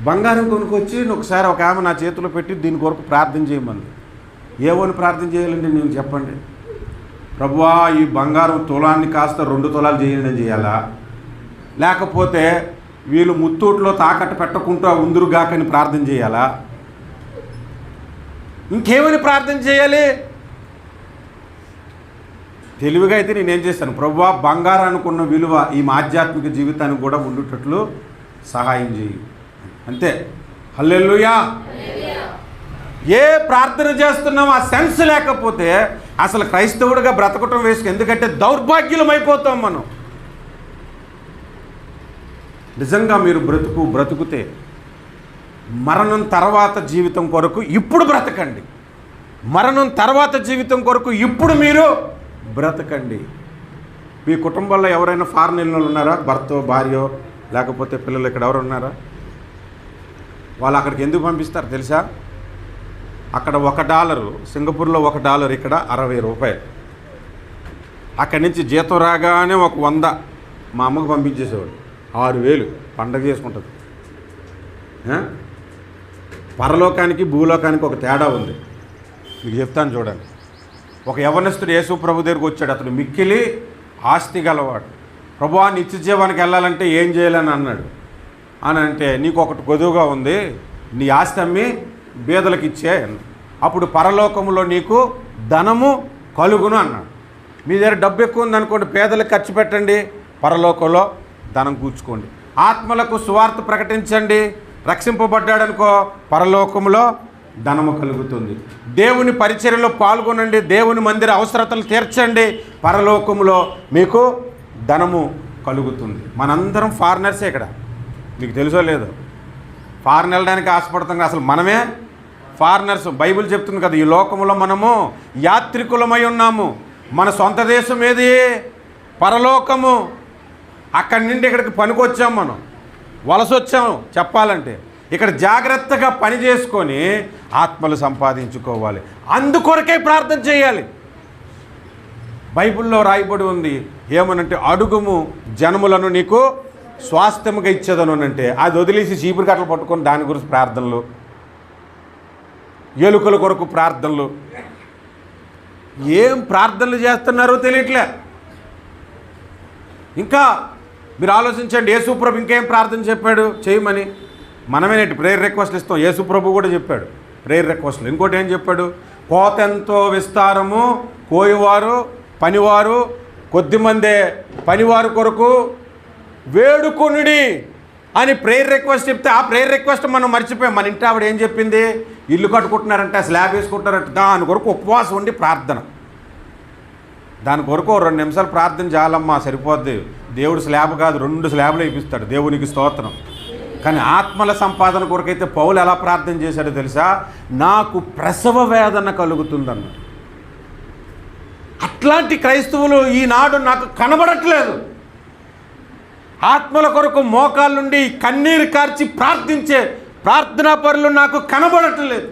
బంగారం కొనుక్కొచ్చి ఒకసారి ఒక ఆమె నా చేతిలో పెట్టి దీని కొరకు ప్రార్థన చేయమంది. ఏమని ప్రార్థన చేయాలండి నేను చెప్పండి? ప్రభువా ఈ బంగారం తులాన్ని కాస్త 2 తులాలు చేయండి అని చేయాలా, లేకపోతే వీళ్ళు ముత్తూట్లో తాకట్టు పెట్టకుండా ఉందురుగాకని ప్రార్థన చేయాలా, ఇంకేమని ప్రార్థన చేయాలి? తెలివిగా అయితే నేనేం చేస్తాను, ప్రభువా బంగారానికి ఉన్న విలువ ఈ ఆధ్యాత్మిక జీవితానికి కూడా ఉండేటట్లు సహాయం చేయి, అంతే. హల్లెలూయా. ఏ ప్రార్థన చేస్తున్నామో ఆ సెన్స్ లేకపోతే అసలు క్రైస్తవుడిగా బ్రతకటం వేసుకు. ఎందుకంటే దౌర్భాగ్యులం అయిపోతాం మనం. నిజంగా మీరు బ్రతుకుతే మరణం తర్వాత జీవితం కొరకు ఇప్పుడు బ్రతకండి. మరణం తర్వాత జీవితం కొరకు ఇప్పుడు మీరు బ్రతకండి. మీ కుటుంబంలో ఎవరైనా ఫారెన్ వెళ్ళిన వాళ్ళు ఉన్నారా? భర్తో భార్యో లేకపోతే పిల్లలు ఇక్కడ ఎవరు ఉన్నారా? వాళ్ళు అక్కడికి ఎందుకు పంపిస్తారు తెలుసా? అక్కడ $1, సింగపూర్లో $1, ఇక్కడ 60 రూపాయలు. అక్కడి నుంచి జీతం రాగానే ఒక 100 మా అమ్మకు పంపించేసేవాడు. 6000 పండగ చేసుకుంటుంది. పరలోకానికి భూలోకానికి ఒక తేడా ఉంది, మీకు చెప్తాను చూడండి. ఒక యవనస్తుడు యేసు ప్రభు దగ్గరికి వచ్చాడు. అతడు మిక్కిలి ఆస్తి గలవాడు. ప్రభువా నిత్య జీవానికి వెళ్ళాలంటే ఏం చేయాలని అన్నాడు. అని అంటే, నీకు ఒకటి కొదువుగా ఉంది, నీ ఆస్తి అమ్మి బీదలకు ఇచ్చే, అప్పుడు పరలోకములో నీకు ధనము కలుగును అన్నాడు. మీ దగ్గర డబ్బు ఎక్కువ ఉందనుకోండి, పేదలకు ఖర్చు పెట్టండి, పరలోకంలో ధనం కూర్చుకోండి. ఆత్మలకు సువార్త ప్రకటించండి, రక్షింపబడ్డాడనుకో పరలోకంలో ధనము కలుగుతుంది. దేవుని పరిచర్యలో పాల్గొనండి, దేవుని మందిర అవసరతలు తీర్చండి, పరలోకంలో మీకు ధనము కలుగుతుంది. మనందరం ఫారినర్సే. ఇక్కడ మీకు తెలుసో లేదో, ఫారిన్ వెళ్ళడానికి ఆశపడుతుంది. అసలు మనమే ఫారినర్స్. బైబిల్ చెప్తుంది కదా, ఈ లోకంలో మనము యాత్రికులమై ఉన్నాము. మన సొంత దేశం ఏది? పరలోకము. అక్కడి నుండి ఇక్కడికి పనికొచ్చాము, మనం వలస వచ్చాము చెప్పాలంటే. ఇక్కడ జాగ్రత్తగా పని చేసుకొని ఆత్మలు సంపాదించుకోవాలి. అందుకొరకే ప్రార్థన చేయాలి. బైబిల్లో రాయబడి ఉంది ఏమనంటే, అడుగుము జనములను నీకు స్వాస్థ్యముగా ఇచ్చేదను అంటే, అది వదిలేసి చీపురు కట్టలు పట్టుకొని దాని గురించి ప్రార్థనలు, ఎలుకల కొరకు ప్రార్థనలు, ఏం ప్రార్థనలు చేస్తున్నారో తెలియట్లే. ఇంకా మీరు ఆలోచించండి, యేసుప్రభు ఇంకేం ప్రార్థన చెప్పాడు చేయమని? మనమేనేటి ప్రేయర్ రిక్వెస్ట్లు ఇస్తాం, యేసుప్రభు కూడా చెప్పాడు ప్రేయర్ రిక్వెస్ట్లు. ఇంకోటి ఏం చెప్పాడు? కోతెంతో విస్తారము, కోయివారు పనివారు కొద్దిమందే, పనివారు కొరకు వేడుకొనుడి అని ప్రేయర్ రిక్వెస్ట్ చెప్తే, ఆ ప్రేయర్ రిక్వెస్ట్ మనం మర్చిపోయాం. మన ఇంటి ఆవిడ ఏం చెప్పింది? ఇల్లు కట్టుకుంటున్నారంటే, స్లాబ్ వేసుకుంటారంటే, దాని కొరకు ఉపవాసం ఉండి ప్రార్థన. దాని కొరకు 2 నిమిషాలు ప్రార్థన చాలమ్మా, సరిపోద్ది. దేవుడు స్లాబ్ కాదు, 2 స్లాబ్లు వేయిస్తాడు, దేవునికి స్తోత్రం. కానీ ఆత్మల సంపాదన కొరకైతే పౌలు ఎలా ప్రార్థన చేశాడో తెలుసా? నాకు ప్రసవ వేదన కలుగుతుందన్న. అట్లాంటి క్రైస్తవులు ఈనాడు నాకు కనబడట్లేదు. ఆత్మల కొరకు మోకాళ్ళ నుండి కన్నీరు కార్చి ప్రార్థించే ప్రార్థనా పరులు నాకు కనబడట్లేదు.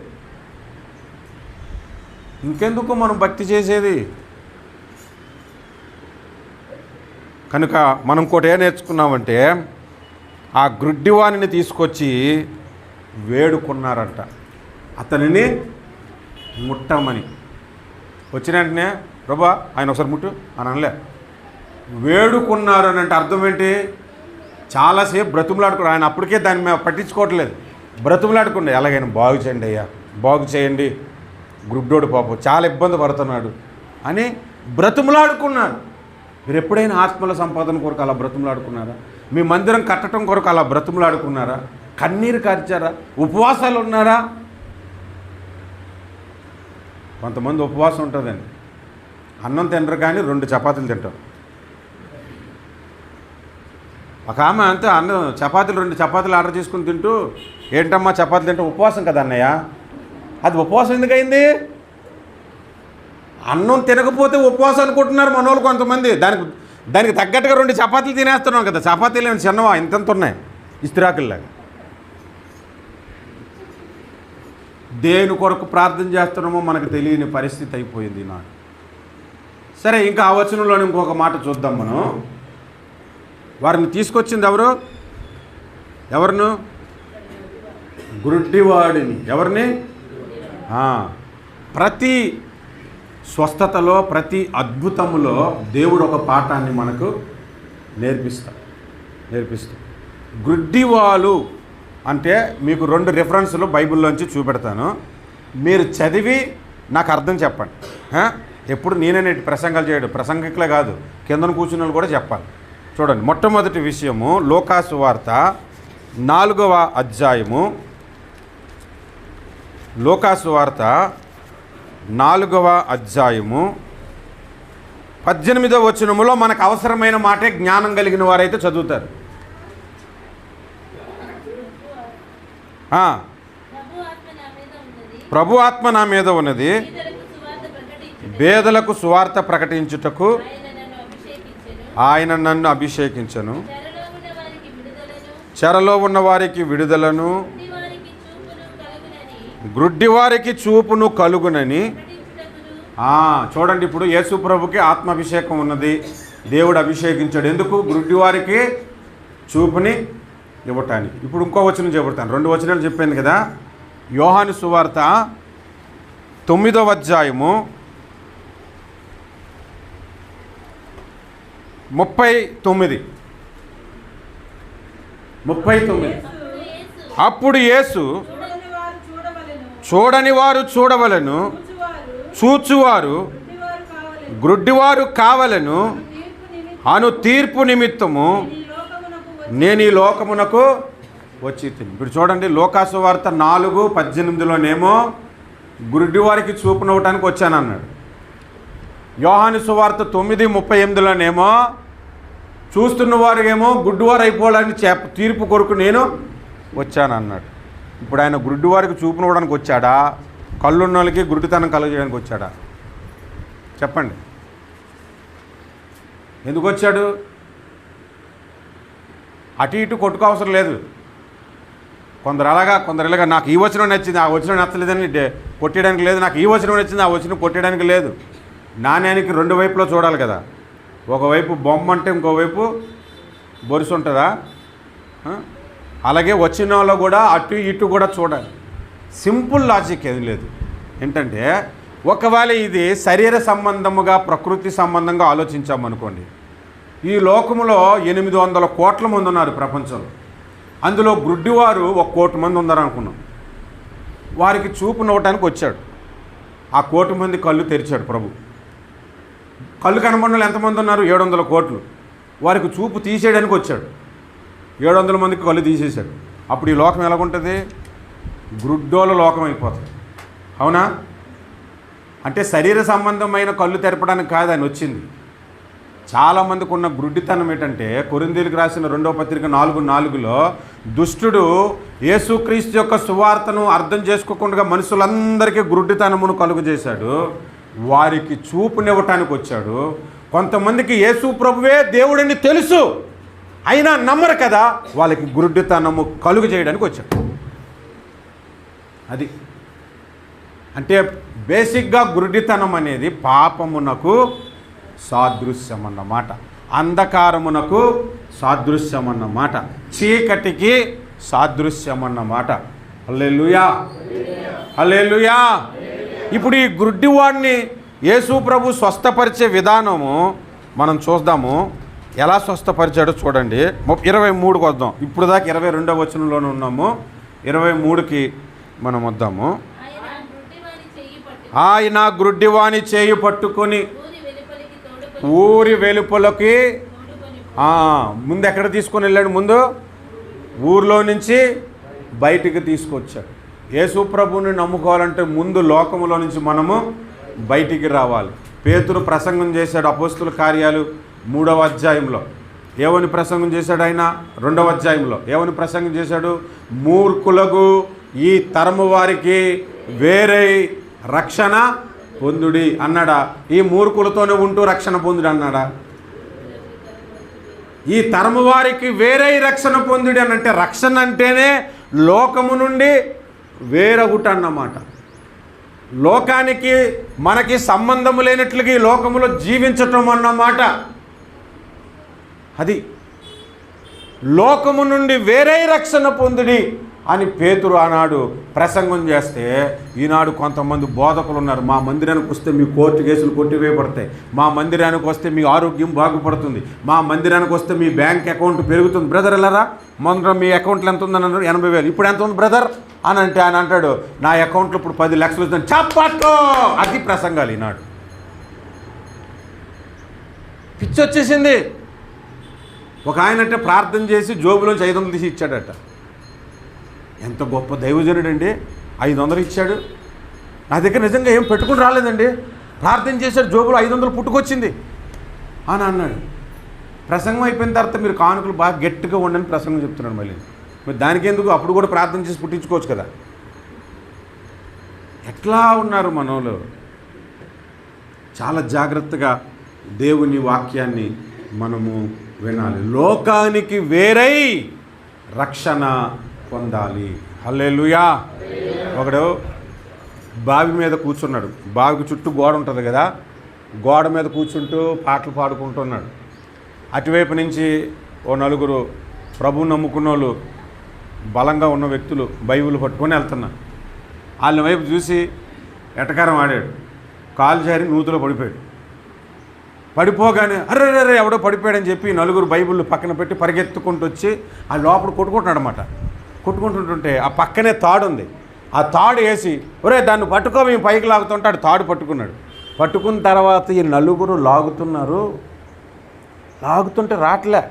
ఇంకెందుకు మనం భక్తి చేసేది? కనుక మనం కూడా ఏం నేర్చుకున్నామంటే, ఆ గ్రుడ్డివాణిని తీసుకొచ్చి వేడుకున్నారంట అతనిని ముట్టమని. వచ్చిన వెంటనే ప్రభా ఆయన ఒకసారి ముట్టు అని అనలే, వేడుకున్నారు అని అంటే అర్థం ఏంటి? చాలాసేపు బ్రతుములాడుకున్నారు. ఆయన అప్పటికే దాన్ని మేము పట్టించుకోవట్లేదు, బ్రతుములాడుకుండే, ఎలాగైనా బాగు చేయండి అయ్యా, బాగు చేయండి, గుడ్డోడు పాపం చాలా ఇబ్బంది పడుతున్నాడు అని బ్రతుములాడుకున్నారు. మీరు ఎప్పుడైనా ఆత్మల సంపాదన కొరకు అలా బ్రతుములాడుకున్నారా? మీ మందిరం కట్టడం కొరకు అలా బ్రతుములాడుకున్నారా? కన్నీరు కార్చారా? ఉపవాసాలు ఉన్నారా? కొంతమంది ఉపవాసం ఉంటుందండి, అన్నం తినరు కానీ 2 చపాతీలు తింటారు. ఒక ఆమె అంతే, అన్నం చపాతీలు 2 చపాతీలు ఆర్డర్ చేసుకుని తింటూ, ఏంటమ్మా చపాతీలు తింటే ఉపవాసం కదా అన్నయ్య. అది ఉపవాసం ఎందుకయింది? అన్నం తినకపోతే ఉపవాసం అనుకుంటున్నారు మనోళ్ళు కొంతమంది. దానికి తగ్గట్టుగా 2 చపాతీలు తినేస్తున్నాం కదా. చపాతీలు ఏమి చిన్నవా, ఇంతంత ఉన్నాయి, ఇస్తిరాకుల్లాగా. దేని కొరకు ప్రార్థన చేస్తున్నామో మనకు తెలియని పరిస్థితి అయిపోయింది నాకు. సరే, ఇంకా ఆ వచనంలోని ఇంకొక మాట చూద్దాం మనం. వారిని తీసుకొచ్చింది ఎవరును? గుడ్డివాడిని. ఎవరిని? ప్రతి స్వస్థతలో, ప్రతి అద్భుతములో దేవుడు ఒక పాఠాన్ని మనకు నేర్పిస్తాడు. గుడ్డివాళ్ళు అంటే మీకు 2 రిఫరెన్సులు బైబిల్లోంచి చూపెడతాను. మీరు చదివి నాకు అర్థం చెప్పండి. ఎప్పుడు నేనే ప్రసంగాలు చేయడం, ప్రసంగికులే కాదు, కిందన కూర్చున్న వాళ్ళు కూడా చెప్పాలి. చూడండి, మొట్టమొదటి విషయము లూకాసు వార్త 4వ అధ్యాయము. లూకాసు వార్త 4వ అధ్యాయము 18వ వచనములో మనకు అవసరమైన మాటే జ్ఞానం కలిగిన వారైతే చదువుతారు. ప్రభు ఆత్మ నా మీద ఉన్నది, బేదలకు సువార్త ప్రకటించుటకు ఆయన నన్ను అభిషేకించెను, చెరలో ఉన్న వారికి విడుదలను, గ్రుడ్డివారికి చూపును కలుగునని. చూడండి, ఇప్పుడు యేసు ప్రభుకి ఆత్మాభిషేకం ఉన్నది, దేవుడు అభిషేకించాడు. ఎందుకు? గ్రుడ్డివారికి చూపుని ఇవ్వటానికి. ఇప్పుడు ఇంకో వచనం చెబుతాను, 2 వచనాలు చెప్పాను కదా. యోహాను సువార్త 9వ అధ్యాయము 39. అప్పుడు యేసు చూడని వారు చూడవలను, చూచువారు గ్రుడ్డివారు కావలను అను తీర్పు నిమిత్తము నేను ఈ లోకమునకు వచ్చి. ఇప్పుడు చూడండి, లూకాసు వార్త 4:18లోనేమో గుడ్డివారికి చూపునవ్వటానికి వచ్చానన్నాడు. యోహాను సువార్త 9:38లోనేమో చూస్తున్న వారు ఏమో గుడ్డివారు అయిపోవాలని తీర్పు కొరకు నేను వచ్చానన్నాడు. ఇప్పుడు ఆయన గుడ్డివారికి చూపునవ్వడానికి వచ్చాడా, కళ్ళున్న వాళ్ళకి గుడ్డితనం కలుగజేయడానికి వచ్చాడా? చెప్పండి, ఎందుకు వచ్చాడు? అటు ఇటు కొట్టుకోవసరం లేదు. కొందరు అలాగా, కొందరు ఇలాగా, నాకు ఈ వచనం నచ్చింది, ఆ వచనం నచ్చలేదని కొట్టేయడానికి లేదు, నాకు ఈ వచనం నచ్చింది, ఆ వచనం కొట్టేయడానికి లేదు. నాణ్యానికి 2 వైపులో చూడాలి కదా. ఒకవైపు బొమ్మ అంటే ఇంకోవైపు బొరుసు ఉంటుందా? అలాగే వచ్చిన వాళ్ళు కూడా అటు ఇటు కూడా చూడాలి. సింపుల్ లాజిక్ ఏం లేదు. ఏంటంటే, ఒకవేళ ఇది శరీర సంబంధముగా, ప్రకృతి సంబంధంగా ఆలోచించామనుకోండి, ఈ లోకంలో 800 కోట్ల మంది ఉన్నారు ప్రపంచంలో. అందులో గుడ్డివారు 1 కోటి మంది ఉన్నారనుకున్నాం. వారికి చూపునవ్వటానికి వచ్చాడు. ఆ 1 కోటి మంది కళ్ళు తెరిచాడు ప్రభు. కళ్ళు కనబడిన ఎంతమంది ఉన్నారు? 700 కోట్లు. వారికి చూపు తీసేయడానికి వచ్చాడు. 700 మందికి కళ్ళు తీసేశాడు. అప్పుడు ఈ లోకం ఎలాగుంటుంది? గుడ్డోల లోకం అయిపోతుంది. అవునా? అంటే శరీర సంబంధమైన కళ్ళు తెరపడానికి కాదు ఆయన వచ్చింది. చాలామందికి ఉన్న గుడ్డితనం ఏంటంటే, కొరింథీయులకు రాసిన 2వ పత్రిక 4:4లో దుష్టుడు యేసుక్రీస్తు యొక్క సువార్తను అర్థం చేసుకోకుండా మనుషులందరికీ గుడ్డితనమును కలుగు చేశాడు. వారికి చూపునివ్వటానికి వచ్చాడు. కొంతమందికి యేసు ప్రభువే దేవుడని తెలుసు, అయినా నమ్మరు కదా, వాళ్ళకి గుడ్డితనము కలుగు చేయడానికి వచ్చాడు. అది అంటే బేసిక్గా గుడ్డితనం అనేది పాపమునకు సాదృశ్యం అన్నమాట, అంధకారమునకు సాదృశ్యం అన్నమాట, చీకటికి సాదృశ్యం అన్నమాట. హల్లెలూయా, హల్లెలూయా. ఇప్పుడు ఈ గుడ్డివాడిని యేసు ప్రభు స్వస్థపరిచే విధానము మనం చూద్దాము. ఎలా స్వస్థపరిచాడో చూడండి. 23కి వద్దాం. ఇప్పుడు దాకా 22వ వచనంలోనే ఉన్నాము. 23కి మనం వద్దాము. ఆయన గుడ్డివాని చేయి పట్టుకొని ఊరి వెలుపలకి ముందు ఎక్కడ తీసుకొని వెళ్ళాడు? ముందు ఊరిలో నుంచి బయటికి తీసుకొచ్చాడు. యేసు ప్రభువుని నమ్ముకోవాలంటే ముందు లోకములో నుంచి మనము బయటికి రావాలి. పేతురు ప్రసంగం చేశాడు అపోస్తుల కార్యాలు 3వ అధ్యాయంలో. ఏమని ప్రసంగం చేశాడు ఆయన? 2వ అధ్యాయంలో ఏమని ప్రసంగం చేశాడు? మూర్ఖులకు ఈ తరము వారికి వేరే రక్షణ పొందుడి అన్నాడా? ఈ మూర్ఖులతోనే ఉంటూ రక్షణ పొందుడు అన్నాడా? ఈ తరము వారికి వేరే రక్షణ పొందుడి అని అంటే రక్షణ అంటేనే లోకము నుండి వేరొకటి అన్నమాట. లోకానికి మనకి సంబంధము లేనట్లుగా ఈ లోకములో జీవించటం అన్నమాట. అది లోకము నుండి వేరే రక్షణ పొందుడి అని పేతురు ఆనాడు ప్రసంగం చేస్తే, ఈనాడు కొంతమంది బోధకులు ఉన్నారు. మా మందిరానికి వస్తే మీ కోర్టు కేసులు కొట్టివేయబడతాయి, మా మందిరానికి వస్తే మీ ఆరోగ్యం బాగుపడుతుంది, మా మందిరానికి వస్తే మీ బ్యాంక్ అకౌంట్ పెరుగుతుంది. బ్రదర్ వెళ్ళరా, మొన్న మీ అకౌంట్లో ఎంత ఉందని అన్నారు? 80,000. ఇప్పుడు ఎంత ఉంది బ్రదర్ అని అంటే ఆయన అంటాడు, నా అకౌంట్లో ఇప్పుడు 10 లక్షలు వస్తుంది. చప్పట్లో అది ప్రసంగాలు ఈనాడు. పిచ్చి వచ్చేసింది. ఒక ఆయన అంటే ప్రార్థన చేసి జోబులోంచి 500 తీసి ఇచ్చాడట. ఎంత గొప్ప దైవజనుడండి, 500 ఇచ్చాడు. నా దగ్గర నిజంగా ఏం పెట్టుకుని రాలేదండి, ప్రార్థన చేశాడు, జోబులో 500 పుట్టుకొచ్చింది అని అన్నాడు. ప్రసంగం అయిపోయిన తర్వాత మీరు కానుకలు బాగా గట్టిగా ఉండని ప్రసంగం చెప్తున్నాడు. మళ్ళీ మీరు దానికి ఎందుకు? అప్పుడు కూడా ప్రార్థన చేసి పుట్టించుకోవచ్చు కదా. ఎట్లా ఉన్నారు మనోళ్ళు? చాలా జాగ్రత్తగా దేవుని వాక్యాన్ని మనము వినాలి. లోకానికి వేరై రక్షణ పొందాలి. హల్లెలూయా. ఒకడు బావి మీద కూర్చున్నాడు. బావికి చుట్టూ గోడ ఉంటుంది కదా, గోడ మీద కూర్చుంటూ పాటలు పాడుకుంటున్నాడు. అటువైపు నుంచి ఓ నలుగురు ప్రభువు నమ్ముకున్న వాళ్ళు, బలంగా ఉన్న వ్యక్తులు బైబిల్ పట్టుకొని వెళ్తున్నారు. వాళ్ళ వైపు చూసి ఎటకారం ఆడాడు. కాలు జారి నూతులో పడిపోయాడు. పడిపోగానే అర్రే ఎవడో పడిపోయాడని చెప్పి నలుగురు బైబిల్ పక్కన పెట్టి పరిగెత్తుకుంటూ వచ్చి ఆ లోపల కొట్టుకుంటున్నాడు అన్నమాట. కొట్టుకుంటుంటే ఆ పక్కనే తాడు ఉంది. ఆ తాడు వేసి, ఒరే దాన్ని పట్టుకో, మేము పైకి లాగుతుంటే ఆడు తాడు పట్టుకున్నాడు. పట్టుకున్న తర్వాత ఈ నలుగురు లాగుతున్నారు. లాగుతుంటే రాట్లే,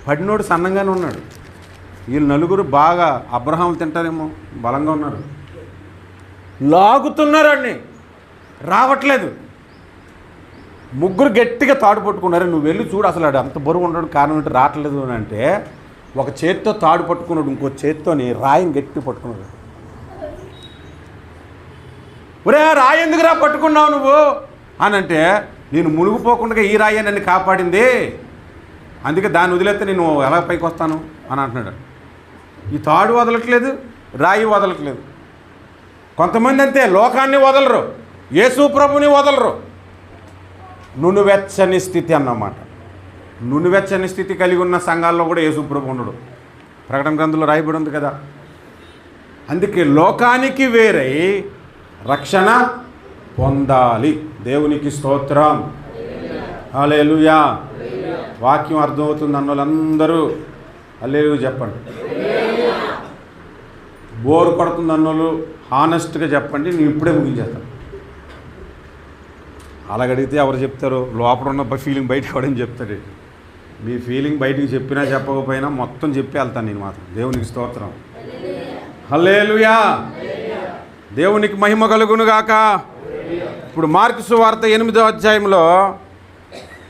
పడినోడు సన్నంగానే ఉన్నాడు. వీళ్ళు నలుగురు బాగా అబ్రహాం తింటారేమో, బలంగా ఉన్నారు. లాగుతున్నారు, అన్ని రావట్లేదు. ముగ్గురు గట్టిగా తాడు పట్టుకున్నారు. నువ్వు వెళ్ళి చూడు, అసలు ఆడు అంత బరువు ఉండడం కారణం ఏంటి రావట్లేదు అని అంటే, ఒక చేత్తో తాడు పట్టుకున్నాడు, ఇంకో చేత్తోని రాయిని గట్టి పట్టుకున్నాడు. ఒరే రాయి ఎందుకురా పట్టుకున్నావు నువ్వు అని అంటే, నేను మునిగిపోకుండా ఈ రాయి నన్ను కాపాడింది, అందుకే దాన్ని వదిలేస్తే నేను ఎలా పైకి వస్తాను అని అంటున్నాడు. ఈ తాడు వదలట్లేదు, రాయి వదలట్లేదు. కొంతమంది అంతే, లోకాన్ని వదలరు, యేసు ప్రభుని వదలరు. నునువెచ్చని స్థితి అన్నమాట. నునువెచ్చని స్థితి కలిగి ఉన్న సంఘాల్లో కూడా యేసు ప్రభు ఉండడు. ప్రకటన గ్రంథంలో రాయబడి ఉంది కదా. అందుకే లోకానికి వేరై రక్షణ పొందాలి. దేవునికి స్తోత్రం. హల్లెలూయా. వాక్యం అర్థమవుతుంది అన్న వాళ్ళందరూ హల్లెలూయా చెప్పండి. బోరు కొడుతుంది అన్నోళ్ళు హానెస్ట్గా చెప్పండి, నేను ఇప్పుడే ముగించేస్తాను. అలాగడిగితే ఎవరు చెప్తారు? లోపల ఉన్న ఫీలింగ్ బయటకు ఎవడని చెప్తాడు. మీ ఫీలింగ్ బయటికి చెప్పినా చెప్పకపోయినా మొత్తం చెప్పి వెళ్తాను నేను మాత్రం. దేవునికి స్తోత్రం. హల్లెలూయా. దేవునికి మహిమ కలుగునుగాక. ఇప్పుడు మార్కు సువార్త 8వ అధ్యాయంలో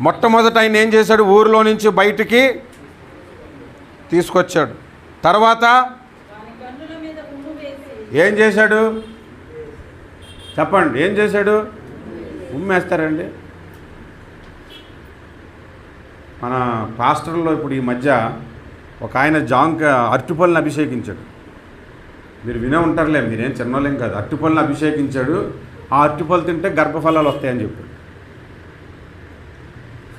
మొట్టమొదట ఆయన ఏం చేశాడు? ఊరిలో నుంచి బయటికి తీసుకొచ్చాడు. తర్వాత ఏం చేశాడు చెప్పండి? ఏం చేశాడు? ఉమ్మేస్తారండి. మన పాస్టర్లో ఇప్పుడు ఈ మధ్య ఒక ఆయన అరటిపళ్ళని అభిషేకించాడు. మీరు వినే ఉంటారులే, మీరేం చిన్నోళ్ళేం కాదు. అరటిపళ్ళని అభిషేకించాడు. ఆ అరటిపళ్ళు తింటే గర్భఫలాలు వస్తాయని చెప్పాడు.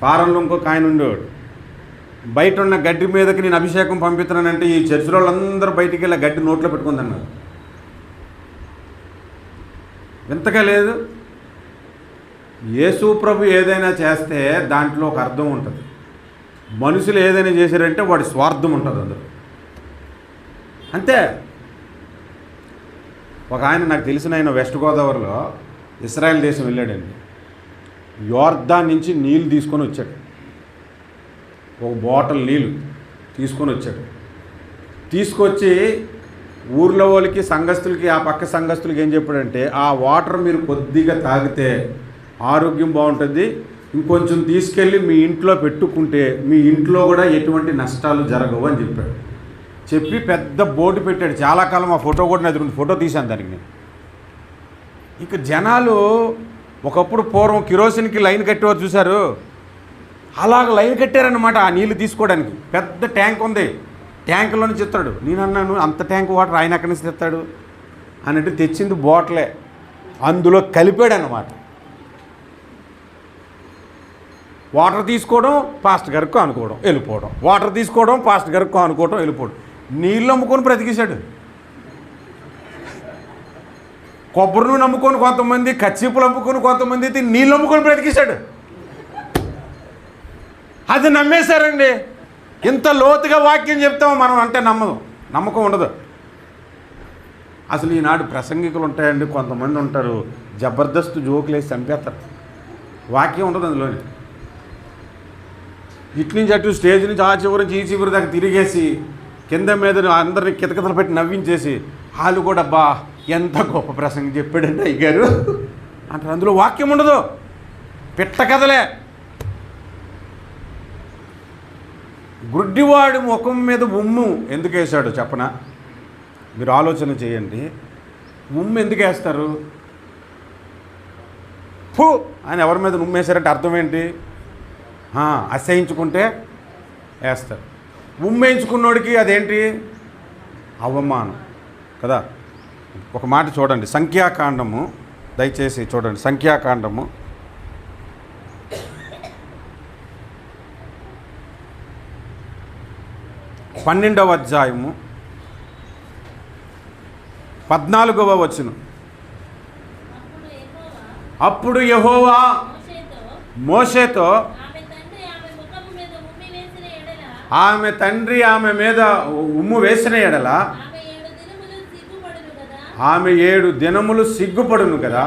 ఫారంలో ఇంకొక ఆయన ఉండేవాడు. బయట ఉన్న గడ్డి మీదకి నేను అభిషేకం పంపిస్తున్నానంటే ఈ చర్చిలో వాళ్ళందరూ బయటికి వెళ్ళి గడ్డి నోట్లో పెట్టుకుందన్నారు. వింతగా లేదు? యేసు ప్రభు ఏదైనా చేస్తే దాంట్లో ఒక అర్థం ఉంటుంది. మనుషులు ఏదైనా చేశారంటే వాడి స్వార్థం ఉంటుంది అందులో, అంతే. ఒక ఆయన నాకు తెలిసిన ఆయన వెస్ట్ గోదావరిలో ఇస్రాయల్ దేశం వెళ్ళాడండి. యోర్దాన్ నుంచి నీళ్ళు తీసుకొని వచ్చాడు. ఒక బాటిల్ నీళ్ళు తీసుకొని వచ్చాడు. తీసుకొచ్చి ఊర్లో వాళ్ళకి, సంఘస్థులకి, ఆ పక్క సంఘస్థులకి ఏం చెప్పాడంటే, ఆ వాటర్ మీరు కొద్దిగా తాగితే ఆరోగ్యం బాగుంటుంది, ఇంకొంచెం తీసుకెళ్ళి మీ ఇంట్లో పెట్టుకుంటే మీ ఇంట్లో కూడా ఎటువంటి నష్టాలు జరగవు అని చెప్పాడు. చెప్పి పెద్ద బోర్డు పెట్టాడు. చాలా కాలం ఆ ఫోటో కూడా ఎదురుంది, ఫోటో తీశాను దానికి నేను. ఇక జనాలు ఒకప్పుడు పూర్వం కిరోసిన్కి లైన్ కట్టేవారు చూశారు, అలాగ లైన్ కట్టారనమాట ఆ నీళ్ళు తీసుకోవడానికి. పెద్ద ట్యాంక్ ఉంది, ట్యాంకులో నుంచి తెస్తాడు. నేను అన్నాను, అంత ట్యాంక్ వాటర్ ఆయన ఎక్కడి నుంచి తెస్తాడు అన్నట్టు తెచ్చింది బాటిలే, అందులో కలిపాడు అన్నమాట. వాటర్ తీసుకోవడం, పాస్ట్ గారికి అనుకోవడం, వెళ్ళిపోవడం, వాటర్ తీసుకోవడం, పాస్ట్ గారికి అనుకోవడం, వెళ్ళిపోవడం. నీళ్ళు అమ్ముకొని బ్రతికేశాడు. కొబ్బరి నూనె అమ్ముకొని కొంతమంది, కచ్చిపులు అమ్ముకొని కొంతమంది, అయితే నీళ్ళు అమ్ముకొని బ్రతికేశాడు. అది నమ్మేశారండి. ఇంత లోతుగా వాక్యం చెప్తామో మనం అంటే నమ్మకం ఉండదు. అసలు ఈనాడు ప్రసంగికులు ఉంటాయండి, కొంతమంది ఉంటారు జబర్దస్త్ జోకులు వేసి చంపేస్తారు. వాక్యం ఉండదు అందులోని. ఇటు నుంచి అటు స్టేజ్ నుంచి ఆ చివరి నుంచి ఈ చివరి దాకా తిరిగేసి కింద మీద అందరినీ కితకితలు పెట్టి నవ్వించేసి వాళ్ళు కూడా అబ్బా ఎంత గొప్ప ప్రసంగం చెప్పాడండి అయ్యగారు అంటారు. అందులో వాక్యం ఉండదు, పిట్ట కథలే. గుడ్డివాడి ముఖం మీద ఉమ్ము ఎందుకు వేశాడు చెప్పనా? మీరు ఆలోచన చేయండి. ఉమ్ము ఎందుకు వేస్తారు? ఫు అని ఎవరి మీద ఉమ్ము వేశారంటే అర్థం ఏంటి? అసహించుకుంటే వేస్తారు. ఉమ్మేయించుకున్నోడికి అదేంటి? అవమానం కదా. ఒక మాట చూడండి, సంఖ్యాకాండము, దయచేసి చూడండి, సంఖ్యాకాండము 12వ అధ్యాయము 14వ వచనం. అప్పుడు యెహోవా మోషేతో, ఆమె తండ్రి ఆమె మీద ఉమ్ము వేసిన ఎడల ఆమె 7 దినములు సిగ్గుపడును కదా,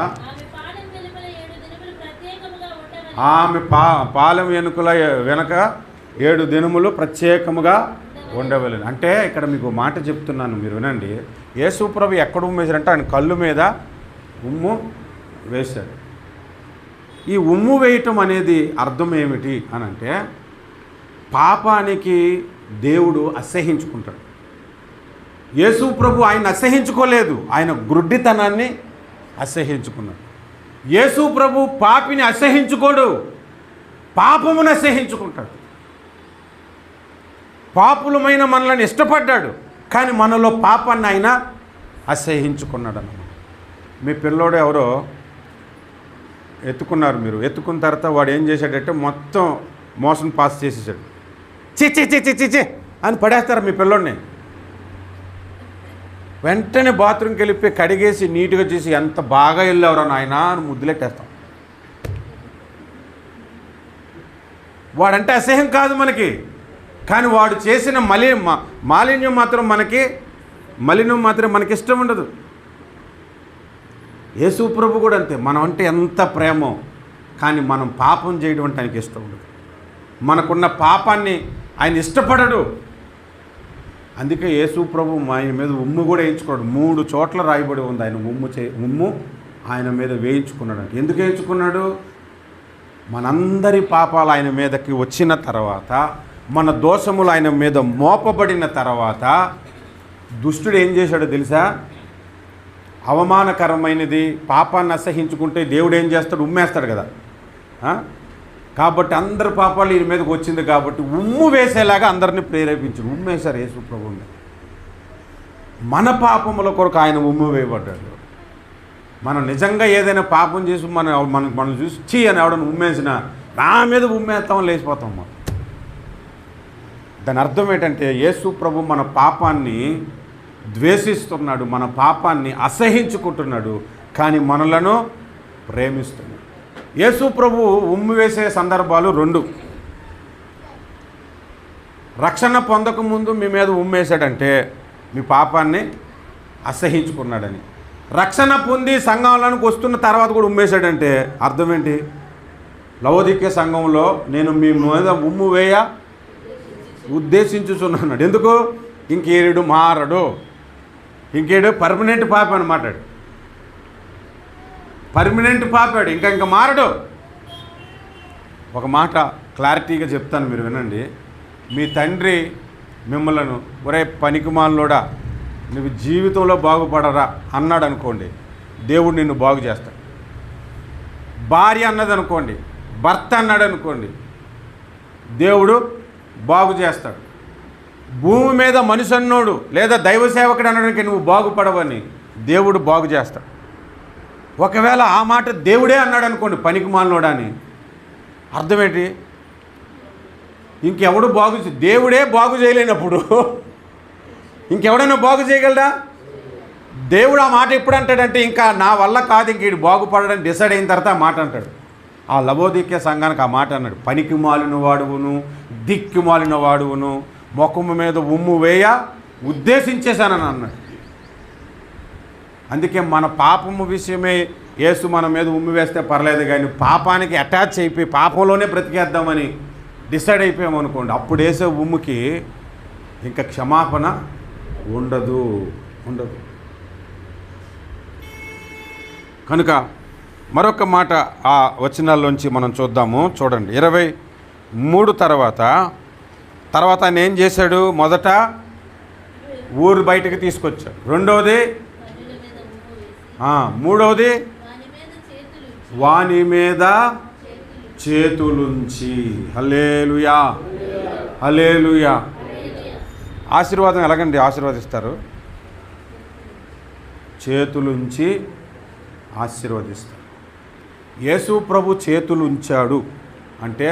ఆమె పాలెం వెనక 7 దినములు ప్రత్యేకముగా ఉండవలను. అంటే ఇక్కడ మీకు మాట చెప్తున్నాను, మీరు వినండి. యేసుప్రభు ఎక్కడ ఉమ్ము వేశారంటే ఆయన కళ్ళు మీద ఉమ్ము వేశాడు. ఈ ఉమ్ము వేయటం అనేది అర్థం ఏమిటి అని అంటే, పాపానికి దేవుడు అసహ్యించుకుంటాడు. యేసు ప్రభు ఆయన అసహ్యించుకోలేదు, ఆయన గ్రుడ్డితనాన్ని అసహ్యించుకున్నాడు. యేసు ప్రభు పాపిని అసహ్యించుకోడు, పాపమును అసహ్యించుకుంటాడు. పాపులమైన మనల్ని ఇష్టపడ్డాడు, కానీ మనలో పాపాన్ని ఆయన అసహ్యించుకున్నాడు అన్నమాట. మీ పిల్లోడు ఎవరో ఎత్తుకున్నారు, మీరు ఎత్తుకున్న తర్వాత వాడు ఏం చేశాడంటే మొత్తం మోషన్ పాస్ చేసేసాడు. చి అని పడేస్తారు మీ పిల్లోడిని. వెంటనే బాత్రూమ్కి వెళ్ళిపోయి కడిగేసి నీట్గా చేసి ఎంత బాగా వెళ్ళావురా నాయన అని ముద్దులెట్టేస్తాం. వాడంటే అసహ్యం కాదు మనకి, కానీ వాడు చేసిన మాలిన్యం మాత్రం మనకి ఇష్టం ఉండదు. యేసు ప్రభు కూడా అంతే. మనం అంటే ఎంత ప్రేమో, కానీ మనం పాపం చేయడం అంటే ఆయనకి ఇష్టం ఉండదు. మనకున్న పాపాన్ని ఆయన ఇష్టపడడు. అందుకే యేసు ప్రభు ఆయన మీద ఉమ్ము కూడా వేయించుకోడు. 3 చోట్ల రాయబడి ఉంది ఆయన ఉమ్ము ఆయన మీద వేయించుకున్నాడు. అంటే ఎందుకు వేయించుకున్నాడు? మనందరి పాపాలు ఆయన మీదకి వచ్చిన తర్వాత, మన దోషములు ఆయన మీద మోపబడిన తర్వాత దుష్టుడు ఏం చేశాడో తెలుసా? అవమానకరమైనది పాపాన్ని అసహించుకుంటే దేవుడు ఏం చేస్తాడు? ఉమ్మేస్తాడు కదా. కాబట్టి అందరి పాపాలు ఈయన మీదకి వచ్చింది కాబట్టి ఉమ్ము వేసేలాగా అందరినీ ప్రేరేపించాడు. ఉమ్మేశారు యేసు ప్రభువుని. మన పాపముల కొరకు ఆయన ఉమ్ము వేయబడ్డాడు. మనం నిజంగా ఏదైనా పాపం చేసి మనం చూసి చీ అని ఎవడని ఉమ్మేసినా నా మీద ఉమ్మేస్తాం, లేచిపోతాం. మనం దాని అర్థం ఏంటంటే యేసు ప్రభు మన పాపాన్ని ద్వేషిస్తున్నాడు, మన పాపాన్ని అసహించుకుంటున్నాడు, కానీ మనలను ప్రేమిస్తున్నాడు. యేసు ప్రభు ఉమ్ము వేసే సందర్భాలు 2. రక్షణ పొందకముందు మీ మీద ఉమ్మేశాడంటే మీ పాపాన్ని అసహించుకున్నాడని. రక్షణ పొంది సంఘంలోనికి వస్తున్న తర్వాత కూడా ఉమ్మేశాడంటే అర్థం ఏంటి? లవోదికే సంఘంలో నేను మీ మీద ఉమ్ము వేయ ఉద్దేశించుచున్నాడు. ఎందుకు? ఇంకేడు మారడు, ఇంకేడు పర్మనెంట్ పాప అని మాట్లాడు. పర్మనెంట్ పాపాడు, ఇంకా మారడు. ఒక మాట క్లారిటీగా చెప్తాను, మీరు వినండి. మీ తండ్రి మిమ్మల్ని ఒరే పనికిమాలోడా నువ్వు జీవితంలో బాగుపడరా అన్నాడు అనుకోండి, దేవుడు నిన్ను బాగు చేస్తాడు. భార్య అన్నది అనుకోండి, భర్త అన్నాడు అనుకోండి, దేవుడు బాగు చేస్తాడు. భూమి మీద మనిషి అన్నోడు లేదా దైవ సేవకుడు అనడానికి నువ్వు బాగుపడవని దేవుడు బాగు చేస్తాడు. ఒకవేళ ఆ మాట దేవుడే అన్నాడు అనుకోండి, పనికిమాలినోడా అని, అర్థం ఏంటి? ఇంకెవడు దేవుడే బాగు చేయలేనప్పుడు ఇంకెవడైనా బాగు చేయగలడా? దేవుడు ఆ మాట ఎప్పుడు అంటాడంటే, ఇంకా నా వల్ల కాదు, ఇంక వీడు బాగుపడడానికి డిసైడ్ అయిన తర్వాత ఆ మాట అంటాడు. ఆ లవోదికే సంఘానికి ఆ మాట అన్నాడు, పనికి మాలిన వాడువును, దిక్కు మాలిన వాడువును, ముఖము మీద ఉమ్ము వేయ ఉద్దేశించేశానని అన్నాడు. అందుకే మన పాపము విషయమే యేసు మన మీద ఉమ్మి వేస్తే పర్లేదు, కానీ పాపానికి అటాచ్ అయిపోయి పాపంలోనే బ్రతికేద్దామని డిసైడ్ అయిపోయామనుకోండి, అప్పుడు వేసే ఉమ్ముకి ఇంకా క్షమాపణ ఉండదు. కనుక మరొక మాట ఆ వచనాల్లోంచి మనం చూద్దాము. చూడండి, 23 తర్వాత ఆయన ఏం చేశాడు? మొదట ఊరు బయటకు తీసుకొచ్చాడు. రెండవది, మూడవది వాని మీద చేతులుంచి. హల్లెలూయా, హల్లెలూయా. ఆశీర్వాదం ఎలాగండి ఆశీర్వదిస్తారు? చేతులుంచి ఆశీర్వదిస్తారు. యేసు ప్రభు చేతులు ఉంచాడు అంటే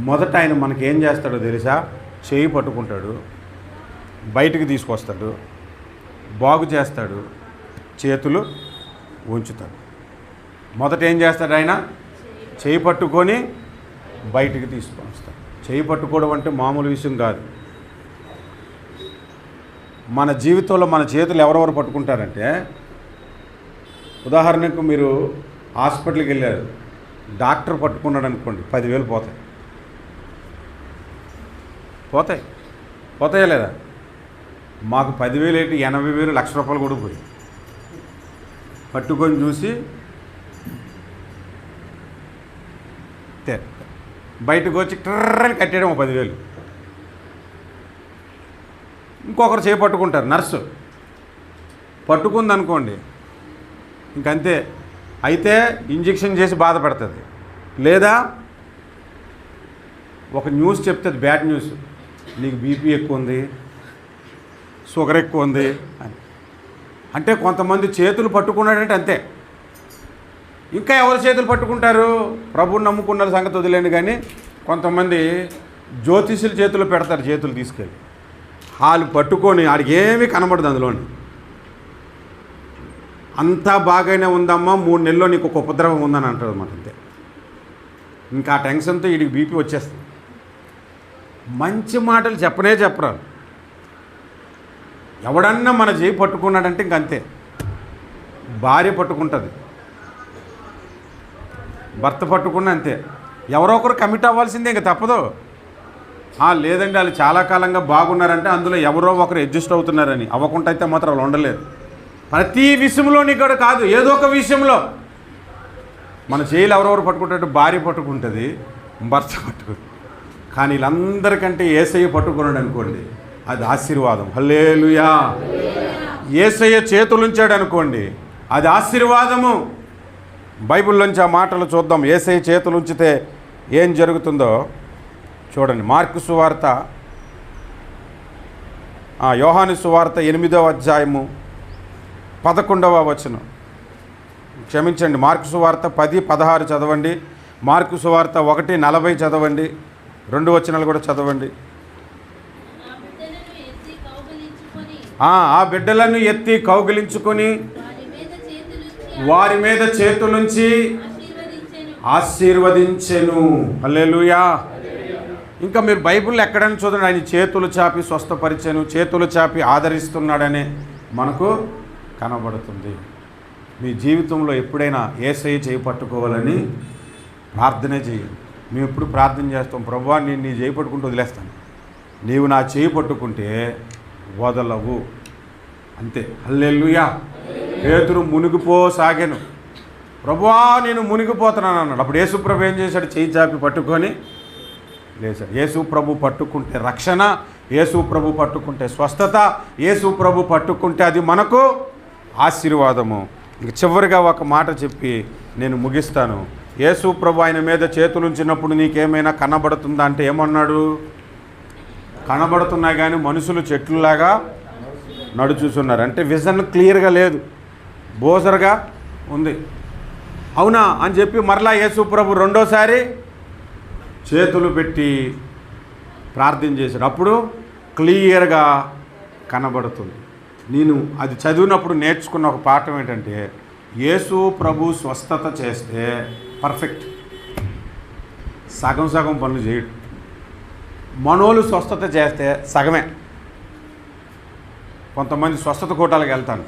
మొదట ఆయన మనకేం చేస్తాడో తెలుసా? చేయి పట్టుకుంటాడు, బయటికి తీసుకొస్తాడు, బాగు చేస్తాడు, చేతులు ఉంచుతాడు. మొదట ఏం చేస్తాడు? ఆయన చేయి పట్టుకొని బయటికి తీసుకొని వస్తాడు. చేయి పట్టుకోవడం అంటే మామూలు విషయం కాదు. మన జీవితంలో మన చేతులు ఎవరెవరు పట్టుకుంటారంటే, ఉదాహరణకు మీరు హాస్పిటల్కి వెళ్ళారు, డాక్టర్ పట్టుకున్నాడు అనుకోండి, 10,000 పోతాయా లేదా? మాకు 10,000 ఏంటి, 80,000, ₹1,00,000 కూడా పోయి పట్టుకొని చూసి బయటకు వచ్చి ట్రర్రని కట్టేయడం 10,000. ఇంకొకరు చేపట్టుకుంటారు, నర్సు పట్టుకుందనుకోండి, ఇంకంతే. అయితే ఇంజెక్షన్ చేసి బాధ పెడుతుంది, లేదా ఒక న్యూస్ చెప్తుంది, బ్యాడ్ న్యూస్, నీకు బీపీ ఎక్కువ ఉంది, షుగర్ ఎక్కువ ఉంది అని. అంటే కొంతమంది చేతులు పట్టుకున్నాడంటే అంతే. ఇంకా ఎవరు చేతులు పట్టుకుంటారు? ప్రభువుని నమ్ముకున్న సంగతి వదిలేండి, కానీ కొంతమంది జ్యోతిషుల చేతులు పెడతారు, చేతులు తీసుకెళ్ళి వాళ్ళు పట్టుకొని ఆడికి ఏమీ కనబడదు అందులోని. అంతా బాగానే ఉందమ్మా, 3 నెలల్లో నీకు ఒక ఉపద్రవం ఉందని అంటారు అన్నమాట. అంతే. ఇంకా ఆ టెన్షన్తో వీడికి బీపీ వచ్చేస్తుంది. మంచి మాటలు చెప్పరు. ఎవడన్నా మన చేయి పట్టుకున్నాడంటే ఇంకంతే. భార్య పట్టుకుంటుంది, భర్త పట్టుకున్నా అంతే. ఎవరో ఒకరు కమిట్ అవ్వాల్సిందే, ఇంక తప్పదు. లేదండి వాళ్ళు చాలా కాలంగా బాగున్నారంటే అందులో ఎవరో ఒకరు అడ్జస్ట్ అవుతున్నారని. అవ్వకుండా అయితే మాత్రం వాళ్ళు ఉండలేరు. ప్రతి విషయంలోని కూడా కాదు, ఏదో ఒక విషయంలో మన చేయిలు ఎవరెవరు పట్టుకుంటాడు? భార్య పట్టుకుంటుంది, భర్త పట్టుకుంటుంది. కానీ వీళ్ళందరికంటే యేసయ్య పట్టుకున్నాడు అనుకోండి, అది ఆశీర్వాదం. హల్లెలూయా. యేసయ్య చేతులుంచాడు అనుకోండి, అది ఆశీర్వాదము. బైబిల్లోంచి ఆ మాటలు చూద్దాం. యేసయ్య చేతులుంచితే ఏం జరుగుతుందో చూడండి. మార్కు సువార్త, యోహాను సువార్త 8వ అధ్యాయము 11వ వచనం. క్షమించండి, మార్కు సువార్త 10:16 చదవండి. మార్కు సువార్త 1:40 చదవండి. 2 వచనాలు కూడా చదవండి. ఆ బిడ్డలను ఎత్తి కౌగిలించుకొని వారి మీద చేతులుంచి ఆశీర్వదించెను. హల్లెలూయా. ఇంకా మీరు బైబిల్ ఎక్కడైనా చూడండి, ఆయన చేతులు చాపి స్వస్థపరిచెను, చేతులు చాపి ఆదరిస్తున్నాడనే మనకు కనబడుతుంది. మీ జీవితంలో ఎప్పుడైనా యేసయ్య చేయి పట్టుకోవాలని ప్రార్థనే చేయండి. మేము ఎప్పుడు ప్రార్థన చేస్తాం, ప్రభువా నేను నీ చేయి పట్టుకుంటూ వదిలేస్తాను, నీవు నా చేయి పట్టుకుంటే వదలవు, అంతే. హల్లెలూయా. పేతురు మునిగిపోసాగాను, ప్రభువా నేను మునిగిపోతున్నాను అన్నాడు. అప్పుడు యేసు ప్రభు ఏం చేశాడు? చేయి చాపి పట్టుకొని లేచాడు. యేసు ప్రభు పట్టుకుంటే రక్షణ, యేసు ప్రభు పట్టుకుంటే స్వస్థత, యేసు ప్రభు పట్టుకుంటే అది మనకు ఆశీర్వాదము. ఇంక చివరిగా ఒక మాట చెప్పి నేను ముగిస్తాను. యేసు ప్రభు ఆయన మీద చేతులుంచినప్పుడు నీకేమైనా కనబడుతుందా అంటే ఏమన్నాడు? కనబడుతున్నాయి కానీ మనుషులు చెట్లులాగా నడుచుతున్నారు. అంటే విజన్ క్లియర్గా లేదు, బోసరగా ఉంది. అవునా అని చెప్పి మరలా యేసు ప్రభు రెండోసారి చేతులు పెట్టి ప్రార్థన చేశాడు. అప్పుడు క్లియర్గా కనబడుతుంది. నేను అది చదివినప్పుడు నేర్చుకున్న ఒక పాఠం ఏంటంటే, యేసు ప్రభు స్వస్థత చేస్తే పర్ఫెక్ట్, సగం సగం పనులు చేయడు. మనోళ్ళు స్వస్థత చేస్తే సగమే. కొంతమంది స్వస్థత కూటాలకు వెళ్తాను,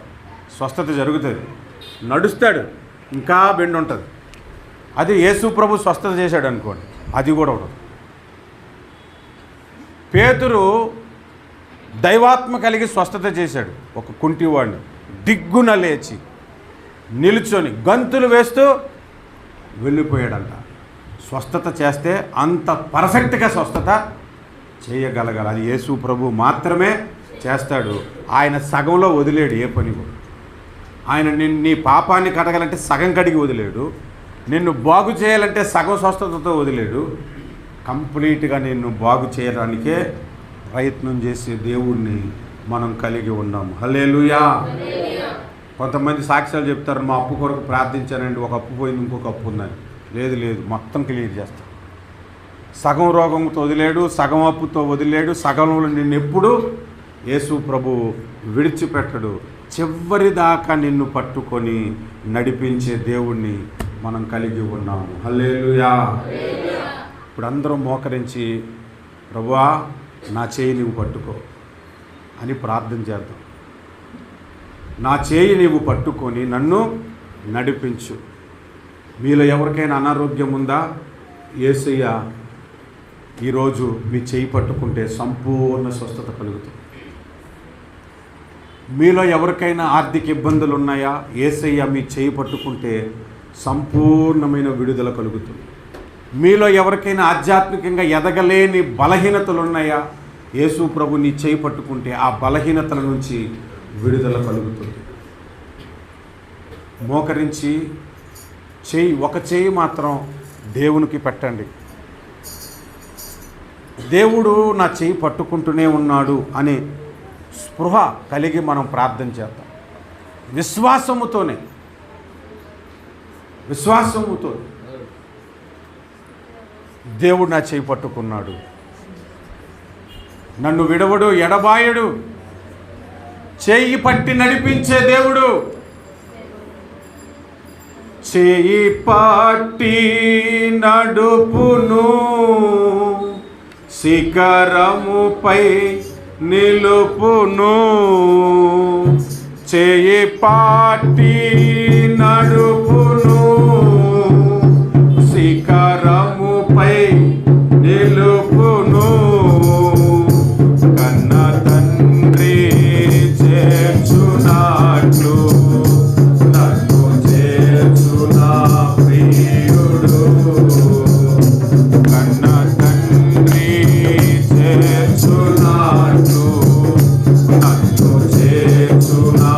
స్వస్థత జరుగుతుంది, నడుస్తాడు, ఇంకా బెండ్ ఉంటుంది. అది యేసు ప్రభు స్వస్థత చేశాడు అనుకోండి, అది కూడా ఉండదు. పేతురు దైవాత్మ కలిగి స్వస్థత చేశాడు. ఒక కుంటివాడిని దిగ్గున లేచి నిలుచొని గంతులు వేస్తూ వెళ్ళిపోయాడంట. స్వస్థత చేస్తే అంత పర్ఫెక్ట్గా స్వస్థత చేయగలగాలి. అది యేసు ప్రభు మాత్రమే చేస్తాడు. ఆయన సగంలో వదిలేడు ఏ పని కూడా. ఆయన నీ పాపాన్ని కడగాలంటే సగం కడిగి వదిలేడు, నిన్ను బాగు చేయాలంటే సగం స్వస్థతతో వదిలేడు. కంప్లీట్గా నిన్ను బాగు చేయడానికే ప్రయత్నం చేసే దేవుణ్ణి మనం కలిగి ఉన్నాము. హల్లెలూయా. కొంతమంది సాక్ష్యాలు చెప్తారు, మా అప్పు కొరకు ప్రార్థించానండి, ఒక అప్పు పోయింది, ఇంకొక అప్పు ఉందని. లేదు లేదు, మొత్తం క్లియర్ చేస్తాడు. సగం రోగంతో వదిలేడు, సగం అప్పుతో వదిలేడు, సగంలో నిన్ను ఎప్పుడు యేసు ప్రభు విడిచిపెట్టడు. చివరి దాకా నిన్ను పట్టుకొని నడిపించే దేవుణ్ణి మనం కలిగి ఉన్నాము. హల్లెలూయా. ఇప్పుడు అందరం మోకరించి, ప్రభువా నా చేయి నీవు పట్టుకో అని ప్రార్థన చేద్దాం. నా చేయి నీవు పట్టుకొని నన్ను నడిపించు. మీలో ఎవరికైనా అనారోగ్యం ఉందా? యేసయ్య ఈరోజు మీ చేయి పట్టుకుంటే సంపూర్ణ స్వస్థత కలుగుతుంది. మీలో ఎవరికైనా ఆర్థిక ఇబ్బందులు ఉన్నాయా? యేసయ్య మీ చేయి పట్టుకుంటే సంపూర్ణమైన విడుదల కలుగుతుంది. మీలో ఎవరికైనా ఆధ్యాత్మికంగా ఎదగలేని బలహీనతలు ఉన్నాయా? యేసు ప్రభు నీ చేయి పట్టుకుంటే ఆ బలహీనతల నుంచి విడుదల కలుగుతుంది. మోకరించి ఒక చేయి మాత్రం దేవునికి పెట్టండి. దేవుడు నా చేయి పట్టుకుంటూనే ఉన్నాడు అనే స్పృహ కలిగి మనం ప్రార్థన చేద్దాం. విశ్వాసముతో దేవుడు నా చేయి పట్టుకున్నాడు, నన్ను విడవడు, ఎడబాయడు, చేయి పట్టి నడిపించే దేవుడు. చేయి పట్టి నడుపును, శిఖరముపై నిలుపును. చేయి పట్టి నడుపును, శిఖరముపై నిలుపును. కన్న తండ్రి చేర్చునాట్లు నన్ను చేర్చునా ప్రియుడు. కన్న తండ్రి చేర్చునాట్లు నన్ను చేర్చునా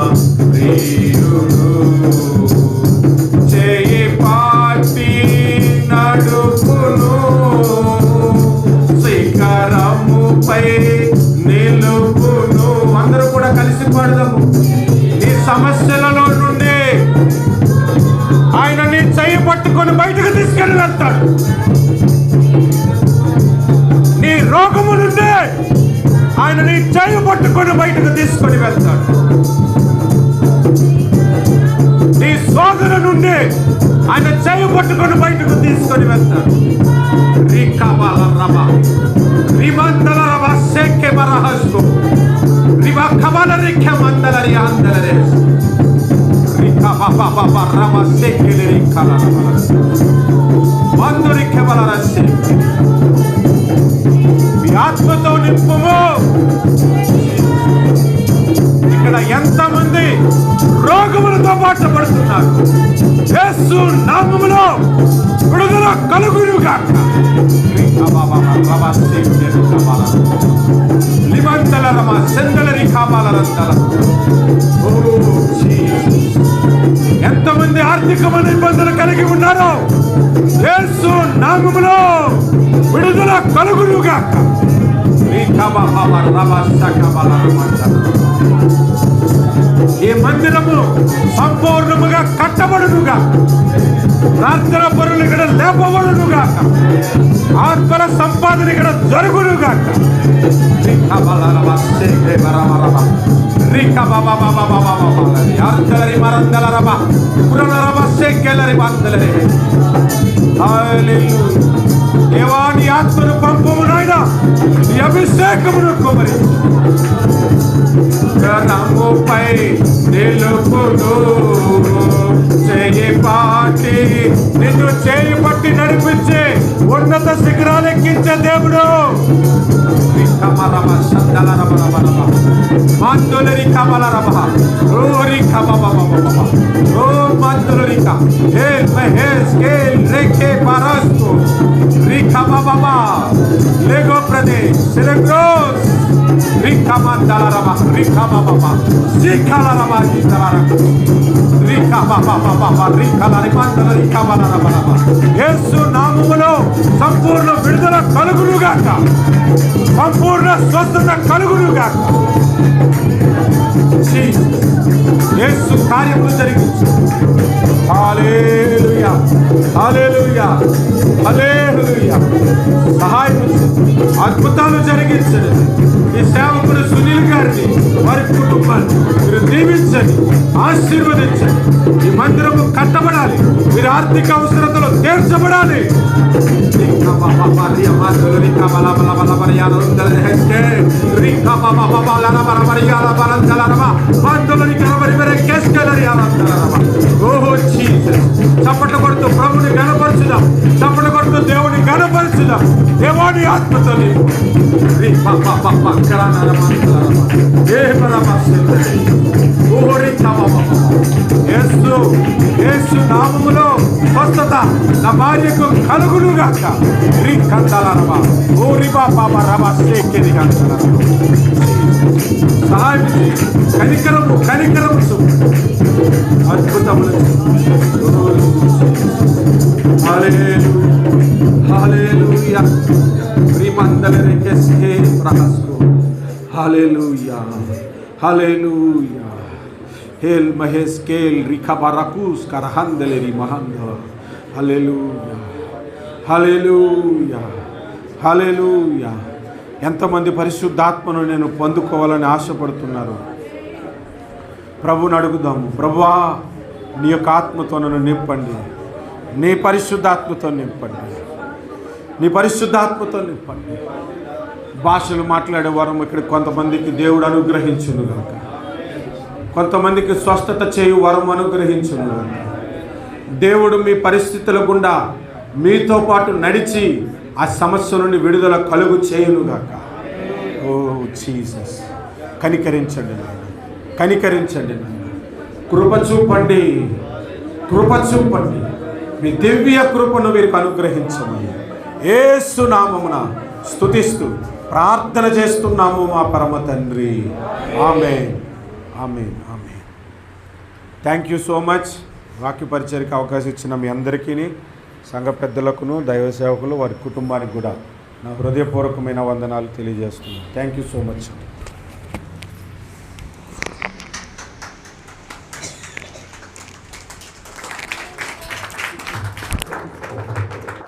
ప్రియుడు. చేయి పాటి నడుపును, శిఖరముపై నిలుపును. అందరూ కూడా కలిసి పాడదాము. నీ సమస్యలలో నుండి ఆయన నీ చెయ్యి పట్టుకొని బయటకు తీసుకెళ్ళి వెళ్తాడు. నీ రోగము నుండి ఆయన నీ చెయ్యి పట్టుకొని బయటకు తీసుకొని వెళ్తాడు. నీ శోధన నుండి ఆయన చెయ్యి పట్టుకొని బయటకు తీసుకొని వెళ్తాడు. రివా కమల రిఖ్య మందలరి అందలరే రిఖా మీ ఆత్మతో నింపుము. ఇక్కడ ఎంతమంది రోగములతో బాధపడుతున్నారు, యేసు నామములో విడుదల కలుగునుగాక. ఎంతమంది ఆర్థికమైన ఇబ్బందులు కలిగి ఉన్నారో యేసు నామములో విడుదల కలుగునుగాక. ఈ మందిరము సంపూర్ణముగా కట్టబడునుగా. ప్రార్థన పరులు ఇక్కడ లేపబడునుగాక. ఆత్మల సంపాదన ఇక్కడ జరుగునుగాక. దేవాని ఆత్మను పంపము నాయనా, నీ అభిషేకమును కుమరి రముపై నిలుపును. చేయి పాటి నిన్ను చేయి పట్టి నడిపించి ఉన్నత శిఖరాలెక్కించే దేవుడు. Lego Pradesh, Syracuse, Rikamandalaraba, Rikababa, Zikalaraba, Zikaraka, Rikababa, Rikalaribandala, Rikabalaraba. యేసు నామములో సంపూర్ణ విడుదల కలుగునుగాక. సంపూర్ణ స్వస్థత కలుగునుగాక. యేసు కార్యములు జరిగించు. హల్లెలూయా, హల్లెలూయా, హల్లెలూయా. సహాయం, అద్భుతాలు జరిగించండి. ఈ సేవకుడు సునీల్ గారిని, వారి కుటుంబాన్ని మీరు దీవించండి, ఆశీర్వదించండి. ఈ మందిరము కట్టబడాలి, మీరు ఆర్థిక అవసరతలు తీర్చబడాలి. చప్పట్లు కొడుతూ ప్రభుని గణపరచుదాం, చప్పట్లు కొడుతూ దేవుని గణపరచుదాం. దేవాని ఆత్మతో యేసు నామములో స్వస్థత నా భార్యకు కలుగునుగాక. సహాయం, కనికరము, కనికరము, అద్భుతములు. హల్లెలూయా, హల్లెలూయా, హల్లెలూయా. హేల్ మహేష్ కేల్ రిఖబరకుస్ కరహందలేరి మహంద. హల్లెలూయా, హల్లెలూయా, హల్లెలూయా. ఎంతమంది పరిశుద్ధాత్మను నేను పొందుకోవాలని ఆశపడుతున్నారు? ప్రభువుని అడుగుదాము. ప్రభువా, నీ యొక్క ఆత్మతో నన్ను నింపండి, నీ పరిశుద్ధాత్మతో నింపండి, నీ పరిశుద్ధాత్మతో నింపండి. భాషలు మాట్లాడే వరం ఇక్కడ కొంతమందికి దేవుడు అనుగ్రహించును గాక. కొంతమందికి స్వస్థత చేయు వరం అనుగ్రహించును గాక. దేవుడు మీ పరిస్థితుల గుండా మీతో పాటు నడిచి ఆ సమస్య నుండి విడుదల కలుగు చేయునుగాక. ఓ జీసస్, కనికరించండి నాయన, కనికరించండి నాయన. కృప చూపండి, కృప చూపండి. మీ దివ్య కృపను వీరికి అనుగ్రహించమని యేసు నామమున స్తుతిస్తూ ప్రార్థన చేస్తున్నాము మా పరమ తండ్రి. Amen, amen, amen. Thank you so much. వాక్య పరిచర్యకి అవకాశం ఇచ్చిన మీ అందరికీ, సంఘ పెద్దలకును, దైవ సేవకులు, వారి కుటుంబానికి కూడా నా హృదయపూర్వకమైన వందనాలు తెలియజేస్తున్నాను. Thank you so much.